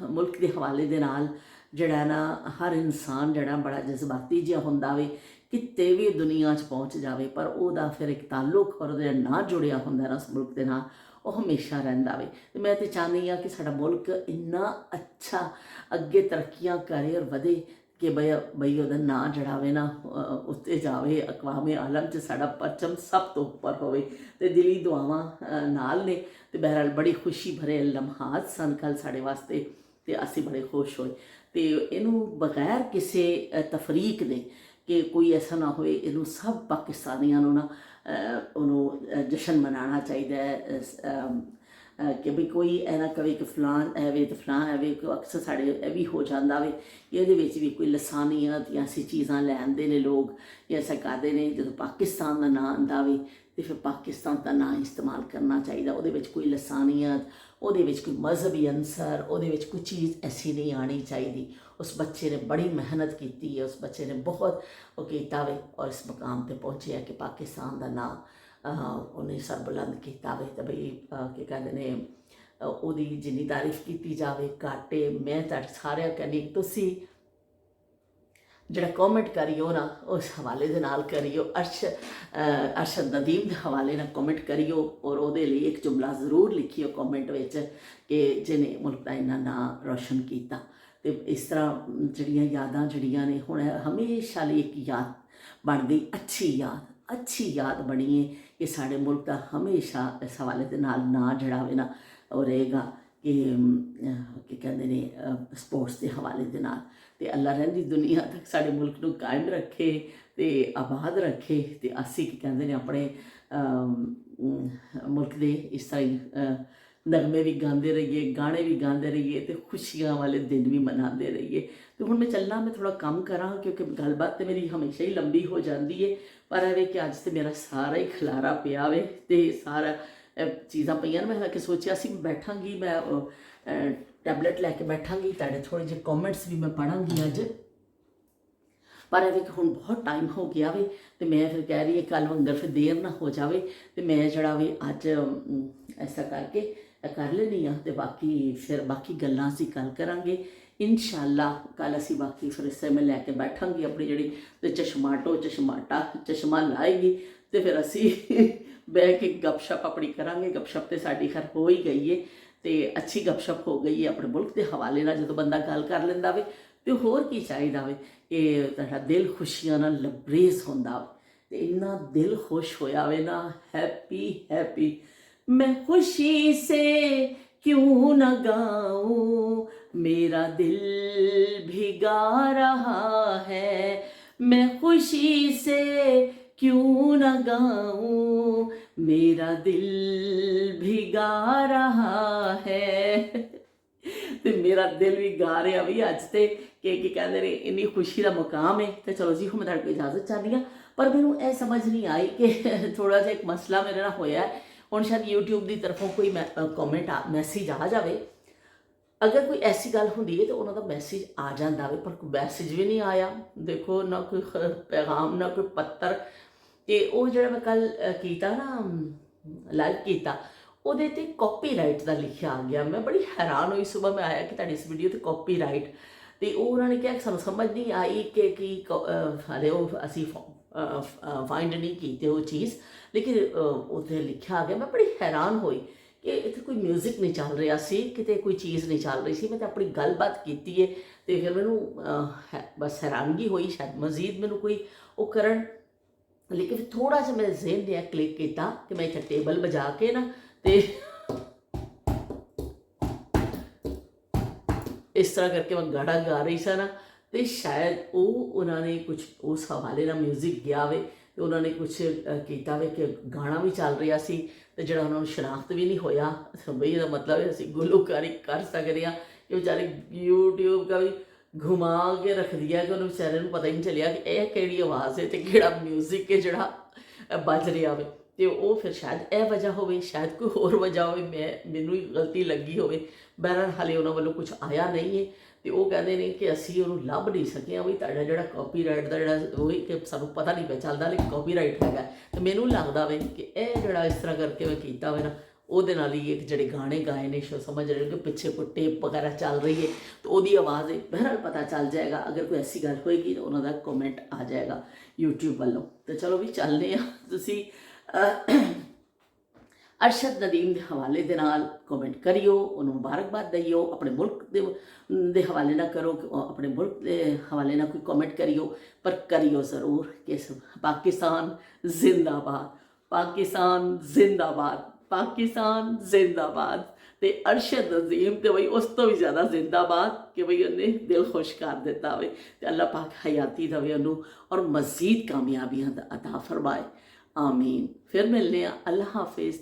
ਮੁਲਕ ਦੇ ਹਵਾਲੇ ਦੇ ਨਾਲ ਜਿਹੜਾ ਨਾ ਹਰ ਇਨਸਾਨ ਜਿਹੜਾ ਬੜਾ ਜਜ਼ਬਾਤੀ ਜਿਹਾ ਹੁੰਦਾ ਵੇ, ਕਿਤੇ ਵੀ ਦੁਨੀਆ 'ਚ ਪਹੁੰਚ ਜਾਵੇ, ਪਰ ਉਹਦਾ ਫਿਰ ਇੱਕ ਤਾਲੁਕ ਔਰ ਉਹਦੇ ਨਾਲ ਜੁੜਿਆ ਹੁੰਦਾ ਨਾ ਉਸ ਮੁਲਕ ਦੇ ਨਾਲ, ਉਹ ਹਮੇਸ਼ਾ ਰਹਿੰਦਾ ਵੇ। ਤੇ ਮੈਂ ਤਾਂ ਚਾਹੁੰਦੀ ਹਾਂ ਕਿ ਸਾਡਾ ਮੁਲਕ ਇੰਨਾ ਅੱਛਾ ਅੱਗੇ ਤਰੱਕੀਆਂ ਕਰੇ ਔਰ ਵਧੇ ਕਿ ਬਈ ਉਹਦਾ ਨਾਂ ਜਿਹੜਾ ਵੇ ਨਾ ਉੱਤੇ ਜਾਵੇ, ਅਕਵਾਮੇ ਆਲਮ 'ਚ ਸਾਡਾ ਪਰਚਮ ਸਭ ਤੋਂ ਉੱਪਰ ਹੋਵੇ। ਤੇ ਦਿਲੀ ਦੁਆਵਾਂ ਨਾਲ ਨੇ। ਤੇ ਬਹਿਰਹਾਲ ਬੜੀ ਖੁਸ਼ੀ ਭਰੇ ਲਮਹਾਤ ਸਨ ਕੱਲ੍ਹ ਸਾਡੇ ਵਾਸਤੇ, ਤੇ ਅਸੀਂ ਬੜੇ ਖੁਸ਼ ਹੋਏ। ਤੇ ਇਹਨੂੰ ਬਗੈਰ ਕਿਸੇ ਤਫਰੀਕ ਦੇ, ਕਿ ਕੋਈ ਐਸਾ ਨਾ ਹੋਵੇ, ਇਹਨੂੰ ਸਭ ਪਾਕਿਸਤਾਨੀਆਂ ਨੂੰ ਨਾ ਉਹਨੂੰ ਜਸ਼ਨ ਮਨਾਉਣਾ ਚਾਹੀਦਾ ਹੈ ਕਿ ਵੀ ਕੋਈ ਇਹ ਨਾ ਕਵੇ ਕਿ ਫਲਾਨ ਐਵੇਂ ਤੇ ਫਲਾਨ ਐਵੇਂ। ਕਿ ਅਕਸਰ ਸਾਡੇ ਇਹ ਵੀ ਹੋ ਜਾਂਦਾ ਵੇ ਕਿ ਇਹਦੇ ਵਿੱਚ ਵੀ ਕੋਈ ਲਸਾਨੀਅਤ ਜਾਂ ਐਸੀ ਚੀਜ਼ਾਂ ਲੈਂਦੇ ਨੇ ਲੋਕ, ਜਾਂ ਐਸਾ ਕਰਦੇ ਨੇ। ਜਦੋਂ ਪਾਕਿਸਤਾਨ ਦਾ ਨਾਂ ਆਉਂਦਾ ਵੇ ਤੇ ਫਿਰ ਪਾਕਿਸਤਾਨ ਦਾ ਨਾਂ ਇਸਤੇਮਾਲ ਕਰਨਾ ਚਾਹੀਦਾ। ਉਹਦੇ ਵਿੱਚ ਕੋਈ ਲਸਾਨੀਅਤ, ਉਹਦੇ ਵਿੱਚ ਕੋਈ ਮਜ਼ਹਬੀ ਅੰਸਰ, ਉਹਦੇ ਵਿੱਚ ਕੋਈ ਚੀਜ਼ ਐਸੀ ਨਹੀਂ ਆਉਣੀ ਚਾਹੀਦੀ। ਉਸ ਬੱਚੇ ਨੇ ਬੜੀ ਮਿਹਨਤ ਕੀਤੀ ਹੈ, ਉਸ ਬੱਚੇ ਨੇ ਬਹੁਤ ਉਹ ਕੀਤਾ ਵੇ ਔਰ ਇਸ ਮੁਕਾਮ 'ਤੇ ਪਹੁੰਚਿਆ ਕਿ ਪਾਕਿਸਤਾਨ ਦਾ ਨਾਂ ਉਹਨੇ ਸਰਬੁਲੰਦ ਕੀਤਾ ਵੇ। ਤਾਂ ਬਈ ਕੀ ਕਹਿੰਦੇ ਨੇ, ਉਹਦੀ ਜਿੰਨੀ ਤਾਰੀਫ ਕੀਤੀ ਜਾਵੇ ਘੱਟ ਹੈ। ਮੈਂ ਤੁਹਾਡੇ ਸਾਰਿਆਂ ਕਹਿੰਦੀ, ਤੁਸੀਂ ਜਿਹੜਾ ਕੌਮੈਂਟ ਕਰਿਓ ਨਾ ਉਸ ਹਵਾਲੇ ਦੇ ਨਾਲ ਕਰਿਓ, ਅਰਸ਼ਦ ਨਦੀਮ ਦੇ ਹਵਾਲੇ ਨਾਲ ਕੌਮੈਂਟ ਕਰਿਓ, ਔਰ ਉਹਦੇ ਲਈ ਇੱਕ ਜੁਮਲਾ ਜ਼ਰੂਰ ਲਿਖਿਓ ਕੌਮੈਂਟ ਵਿੱਚ ਕਿ ਜਿਹਨੇ ਮੁਲਕ ਦਾ ਇੰਨਾ ਨਾਂ ਰੋਸ਼ਨ ਕੀਤਾ। ਤੇ ਇਸ ਤਰ੍ਹਾਂ ਜਿਹੜੀਆਂ ਯਾਦਾਂ ਜਿਹੜੀਆਂ ਨੇ ਹੁਣ ਹਮੇਸ਼ਾ ਲਈ ਇੱਕ ਯਾਦ ਬਣ ਗਈ, ਅੱਛੀ ਯਾਦ ਬਣੀ ਹੈ ਕਿ ਸਾਡੇ ਮੁਲਕ ਦਾ ਹਮੇਸ਼ਾ ਇਸ ਹਵਾਲੇ ਦੇ ਨਾਲ ਨਾਂ ਜਿਹੜਾ ਹੋਵੇ ਨਾ ਉਹ ਰਹੇਗਾ ਕਿ ਕੀ ਕਹਿੰਦੇ ਨੇ ਸਪੋਰਟਸ ਦੇ ਹਵਾਲੇ ਦੇ ਨਾਲ। ਤੇ ਅੱਲਾ ਰਹਿੰਦੀ ਦੁਨੀਆ ਤੱਕ ਸਾਡੇ ਮੁਲਕ ਨੂੰ ਕਾਇਮ ਰੱਖੇ ਤੇ ਆਬਾਦ ਰੱਖੇ। ਤੇ ਅਸੀਂ ਕੀ ਕਹਿੰਦੇ ਨੇ ਆਪਣੇ ਮੁਲਕ ਦੇ ਇਸ ਤਰ੍ਹਾਂ ਹੀ ਨਗਮੇ ਵੀ ਗਾਉਂਦੇ ਰਹੀਏ, ਗਾਣੇ ਵੀ ਗਾਉਂਦੇ ਰਹੀਏ, ਤੇ ਖੁਸ਼ੀਆਂ ਵਾਲੇ ਦਿਨ ਵੀ ਮਨਾਉਂਦੇ ਰਹੀਏ। ਤੇ ਹੁਣ ਮੈਂ ਚੱਲਣਾ, ਮੈਂ ਥੋੜ੍ਹਾ ਕੰਮ ਕਰਾਂ ਕਿਉਂਕਿ ਗੱਲਬਾਤ ਤਾਂ ਮੇਰੀ ਹਮੇਸ਼ਾ ਹੀ ਲੰਬੀ ਹੋ ਜਾਂਦੀ ਹੈ। ਪਰ ਐਵੇਂ ਕਿ ਅੱਜ ਤਾਂ ਮੇਰਾ ਸਾਰਾ ਹੀ ਖਿਲਾਰਾ ਪਿਆ ਵੇ ਤੇ ਸਾਰਾ ਚੀਜ਼ਾਂ ਪਈਆਂ ਨੇ। ਮੈਂ ਕਿ ਸੋਚਿਆ ਸੀ ਬੈਠਾਂਗੀ, ਮੈਂ ਟੈਬਲੇਟ ਲੈ ਕੇ ਬੈਠਾਂਗੀ, ਤੁਹਾਡੇ ਥੋੜ੍ਹੇ ਜਿਹੇ ਕੌਮੈਂਟਸ ਵੀ ਮੈਂ ਪੜ੍ਹਾਂਗੀ ਅੱਜ। ਪਰ ਇਹਦੇ ਕਿ ਹੁਣ ਬਹੁਤ ਟਾਈਮ ਹੋ ਗਿਆ ਵੇ ਤੇ ਮੈਂ ਫਿਰ ਕਹਿ ਰਹੀ ਹਾਂ ਕੱਲ੍ਹ ਵੰਗਰ ਫਿਰ ਦੇਰ ਨਾ ਹੋ ਜਾਵੇ, ਤੇ ਮੈਂ ਜਿਹੜਾ ਵੀ ਅੱਜ ਐਸਾ ਕਰਕੇ ਕਰ ਲੈਂਦੀ ਹਾਂ। ਤੇ ਬਾਕੀ ਗੱਲਾਂ ਅਸੀਂ ਕੱਲ੍ਹ ਕਰਾਂਗੇ ਇਨਸ਼ਾਅੱਲਾ। ਕੱਲ੍ਹ ਅਸੀਂ ਬਾਕੀ ਫਿਰ ਇਸੇ ਮੈਂ ਲੈ ਕੇ ਬੈਠਾਂਗੀ ਆਪਣੀ ਜਿਹੜੀ ਤੇ ਚਸ਼ਮਾ ਲਾਏਗੀ, ਤੇ ਫਿਰ ਅਸੀਂ ਬਹਿ ਕੇ ਗੱਪਸ਼ਪ ਆਪਣੀ ਕਰਾਂਗੇ। ਗੱਪਸ਼ਪ ਤੇ ਸਾਡੀ ਖੈਰ ਹੋ ਹੀ ਗਈ ਹੈ, ਤੇ ਅੱਛੀ ਗੱਪਸ਼ਪ ਹੋ ਗਈ ਹੈ ਆਪਣੇ ਮੁਲਕ ਦੇ ਹਵਾਲੇ ਨਾਲ। ਜਦੋਂ ਬੰਦਾ ਗੱਲ ਕਰ ਲੈਂਦਾ ਵੇ ਤੇ ਹੋਰ ਕੀ ਚਾਹੀਦਾ ਵੇ ਕਿ ਤੁਹਾਡਾ ਦਿਲ ਖੁਸ਼ੀਆਂ ਨਾਲ ਲਬਰੇਜ਼ ਹੁੰਦਾ ਵੇ। ਤੇ ਇੰਨਾ ਦਿਲ ਖੁਸ਼ ਹੋਇਆ ਵੇ ਨਾ, हैप्पी मैं खुशी से क्यों न गाऊं, मेरा दिल भिगा रहा है, मैं खुशी से क्यों न गाऊं, मेरा दिल भिगा रहा है। ਤੇ ਮੇਰਾ ਦਿਲ ਵੀ ਗਾ ਰਿਹਾ ਵੀ ਅੱਜ ਤੇ ਕਿ ਕੀ ਕਹਿੰਦੇ ਨੇ ਇੰਨੀ ਖੁਸ਼ੀ ਦਾ ਮੁਕਾਮ ਹੈ। ਤੇ ਚਲੋ ਜੀ ਹੁਣ ਮੈਂ ਤੁਹਾਡੇ ਕੋਲ ਇਜਾਜ਼ਤ ਚਾਹੁੰਦੀ ਹਾਂ। ਪਰ ਮੈਨੂੰ ਇਹ ਸਮਝ ਨਹੀਂ ਆਈ ਕਿ ਥੋੜ੍ਹਾ ਜਿਹਾ ਇੱਕ ਮਸਲਾ ਮੇਰੇ ਨਾਲ ਹੋਇਆ। ਹੁਣ ਸ਼ਾਇਦ YouTube ਦੀ ਤਰਫੋਂ ਕੋਈ ਮੈਸੇਜ ਆ ਜਾਵੇ। ਅਗਰ ਕੋਈ ਐਸੀ ਗੱਲ ਹੁੰਦੀ ਹੈ ਤਾਂ ਉਹਨਾਂ ਦਾ ਮੈਸੇਜ ਆ ਜਾਂਦਾ ਵੇ, ਪਰ ਕੋਈ ਮੈਸੇਜ ਵੀ ਨਹੀਂ ਆਇਆ। ਦੇਖੋ ਨਾ ਕੋਈ ਪੈਗਾਮ ਨਾ ਕੋਈ ਪੱਤਰ। ਤੇ ਉਹ ਜਿਹੜਾ ਮੈਂ ਕੱਲ੍ਹ ਕੀਤਾ ਨਾ ਲਾਈਵ ਕੀਤਾ, ਉਹਦੇ 'ਤੇ ਕਾਪੀਰਾਈਟ ਦਾ ਲਿਖਿਆ ਆ ਗਿਆ। ਮੈਂ ਬੜੀ ਹੈਰਾਨ ਹੋਈ। ਸੁਬਾਹ ਮੈਂ ਆਇਆ ਕਿ ਤੁਹਾਡੀ ਇਸ ਵੀਡੀਓ 'ਤੇ ਕਾਪੀਰਾਈਟ, ਤੇ ਉਹ ਉਹਨਾਂ ਨੇ ਕਿਹਾ ਕਿ ਸਾਨੂੰ ਸਮਝ ਨਹੀਂ ਆਈ ਕਿ ਹਾਲੇ ਉਹ ਅਸੀਂ ਫਾਈਂਡ ਨਹੀਂ ਕੀਤੀ ਉਹ ਚੀਜ਼, ਲੇਕਿਨ ਉੱਥੇ ਲਿਖਿਆ ਆ ਗਿਆ। ਮੈਂ ਬੜੀ ਹੈਰਾਨ ਹੋਈ ਕਿ ਇੱਥੇ ਕੋਈ ਮਿਊਜ਼ਿਕ ਨਹੀਂ ਚੱਲ ਰਿਹਾ ਸੀ, ਕਿਤੇ ਕੋਈ ਚੀਜ਼ ਨਹੀਂ ਚੱਲ ਰਹੀ ਸੀ। ਮੈਂ ਤਾਂ ਆਪਣੀ ਗੱਲਬਾਤ ਕੀਤੀ ਹੈ ਤੇ ਫਿਰ ਮੈਨੂੰ ਬਸ ਹੈਰਾਨਗੀ ਹੋਈ, ਸ਼ਾਇਦ ਮਜ਼ੀਦ ਮੈਨੂੰ ਕੋਈ ਉਹ ਕਰਨ। ਲੇਕਿਨ ਫਿਰ ਥੋੜ੍ਹਾ ਜਿਹਾ ਮੈਂ ਜ਼ਿਹਨ ਨੇ ਕਲਿੱਕ ਕੀਤਾ ਕਿ ਮੈਂ ਇੱਕ ਟੇਬਲ ਵਜਾ ਕੇ ਨਾ ਤੇ ਇਸ ਤਰ੍ਹਾਂ ਕਰਕੇ ਮੈਂ ਗਾਣਾ ਗਾ ਰਹੀ ਸਾਂ ਨਾ, ਤੇ ਸ਼ਾਇਦ ਉਹਨਾਂ ਨੇ ਕੁਛ ਉਸ ਹਵਾਲੇ ਨਾਲ ਮਿਊਜ਼ਿਕ ਗਿਆ ਵੇ ਤੇ ਉਹਨਾਂ ਨੇ ਕੁਛ ਕੀਤਾ ਵੇ ਕਿ ਗਾਣਾ ਵੀ ਚੱਲ ਰਿਹਾ ਸੀ ਤੇ ਜਿਹੜਾ ਉਹਨਾਂ ਨੂੰ ਸ਼ਨਾਖਤ ਵੀ ਨਹੀਂ ਹੋਇਆ ਬਈ ਇਹਦਾ ਮਤਲਬ ਹੈ ਅਸੀਂ ਗੁਲੂਕਾਰੀ ਕਰ ਸਕਦੇ ਹਾਂ। ਕਿ ਵਿਚਾਰੇ YouTube ਦਾ ਵੀ ਘੁਮਾ ਕੇ ਰੱਖਦੀ ਹੈ ਕਿ ਉਹਨੂੰ ਵਿਚਾਰੇ ਨੂੰ ਪਤਾ ਹੀ ਨਹੀਂ ਚੱਲਿਆ ਕਿ ਇਹ ਕਿਹੜੀ ਆਵਾਜ਼ ਹੈ ਤੇ ਕਿਹੜਾ ਮਿਊਜ਼ਿਕ ਹੈ ਜਿਹੜਾ ਵੱਜ ਰਿਹਾ ਵੇ। ਤੇ ਉਹ ਫਿਰ ਸ਼ਾਇਦ ਇਹ ਵਜ੍ਹਾ ਹੋਵੇ, ਸ਼ਾਇਦ ਕੋਈ ਹੋਰ ਵਜ੍ਹਾ ਹੋਵੇ, ਮੈਨੂੰ ਹੀ ਗਲਤੀ ਲੱਗੀ ਹੋਵੇ। ਬਹਰਹਾਲ ਹਾਲੇ ਉਹਨਾਂ ਵੱਲੋਂ ਕੁਝ ਆਇਆ ਨਹੀਂ ਹੈ ਤੇ ਉਹ ਕਹਿੰਦੇ ਨੇ ਕਿ ਅਸੀਂ ਉਹਨੂੰ ਲੱਭ ਨਹੀਂ ਸਕੇ ਹਾਂ ਵੀ ਤੁਹਾਡਾ ਜਿਹੜਾ ਕਾਪੀਰਾਈਟ ਦਾ ਜਿਹੜਾ ਉਹ ਕਿ ਸਾਨੂੰ ਪਤਾ ਨਹੀਂ ਪਿਆ ਚੱਲਦਾ ਲੇਕਿਨ ਕਾਪੀਰਾਈਟ ਹੈਗਾ। ਤੇ ਮੈਨੂੰ ਲੱਗਦਾ ਵੇ ਕਿ ਇਹ ਜਿਹੜਾ ਇਸ ਤਰ੍ਹਾਂ ਕਰਕੇ ਮੈਂ ਕੀਤਾ ਹੋਵੇ ਨਾ ਉਹਦੇ ਨਾਲ ਹੀ ਇੱਕ ਜਿਹੜੇ ਗਾਣੇ ਗਾਏ ਨੇ ਸਮਝ ਰਹੇ ਹੋ ਕਿ ਪਿੱਛੇ ਕੋਈ ਟੇਪ ਵਗੈਰਾ ਚੱਲ ਰਹੀ ਹੈ ਤਾਂ ਉਹਦੀ ਆਵਾਜ਼ ਹੈ। ਬਹਰਹਾਲ ਪਤਾ ਚੱਲ ਜਾਏਗਾ, ਅਗਰ ਕੋਈ ਐਸੀ ਗੱਲ ਹੋਏਗੀ ਤਾਂ ਉਹਨਾਂ ਦਾ ਕਮੈਂਟ ਆ ਜਾਏਗਾ YouTube ਵੱਲੋਂ। ਤਾਂ ਚਲੋ ਵੀ ਚੱਲਦੇ ਹਾਂ। ਤੁਸੀਂ ਅਰਸ਼ਦ ਨਦੀਮ ਦੇ ਹਵਾਲੇ ਦੇ ਨਾਲ ਕਮੈਂਟ ਕਰਿਓ, ਉਹਨੂੰ ਮੁਬਾਰਕਬਾਦ ਦਈਓ। ਆਪਣੇ ਮੁਲਕ ਦੇ ਹਵਾਲੇ ਨਾਲ ਕਰੋ, ਆਪਣੇ ਮੁਲਕ ਦੇ ਹਵਾਲੇ ਨਾਲ ਕੋਈ ਕਮੈਂਟ ਕਰਿਓ, ਪਰ ਕਰਿਓ ਜ਼ਰੂਰ ਕਿ ਪਾਕਿਸਤਾਨ ਜ਼ਿੰਦਾਬਾਦ, ਪਾਕਿਸਤਾਨ ਜ਼ਿੰਦਾਬਾਦ, ਪਾਕਿਸਤਾਨ ਜ਼ਿੰਦਾਬਾਦ। ਤੇ ਅਰਸ਼ਦ ਨਦੀਮ ਤੇ ਬਈ ਉਸ ਤੋਂ ਵੀ ਜ਼ਿਆਦਾ ਜ਼ਿੰਦਾਬਾਦ ਕਿ ਬਈ ਉਹਨੇ ਦਿਲ ਖੁਸ਼ ਕਰ ਦਿੱਤਾ ਹੋਵੇ ਤੇ ਅੱਲਾਹ ਪਾਕ ਹਯਾਤੀ ਦੇਵੇ ਉਹਨੂੰ ਔਰ ਮਜ਼ੀਦ ਕਾਮਯਾਬੀਆਂ ਦਾ ਅਤਾ ਫਰਮਾਏ। ਆਮੀਨ। ਫਿਰ ਮਿਲਨੇ ਆ। ਅੱਲਾਹ ਹਾਫਿਜ਼।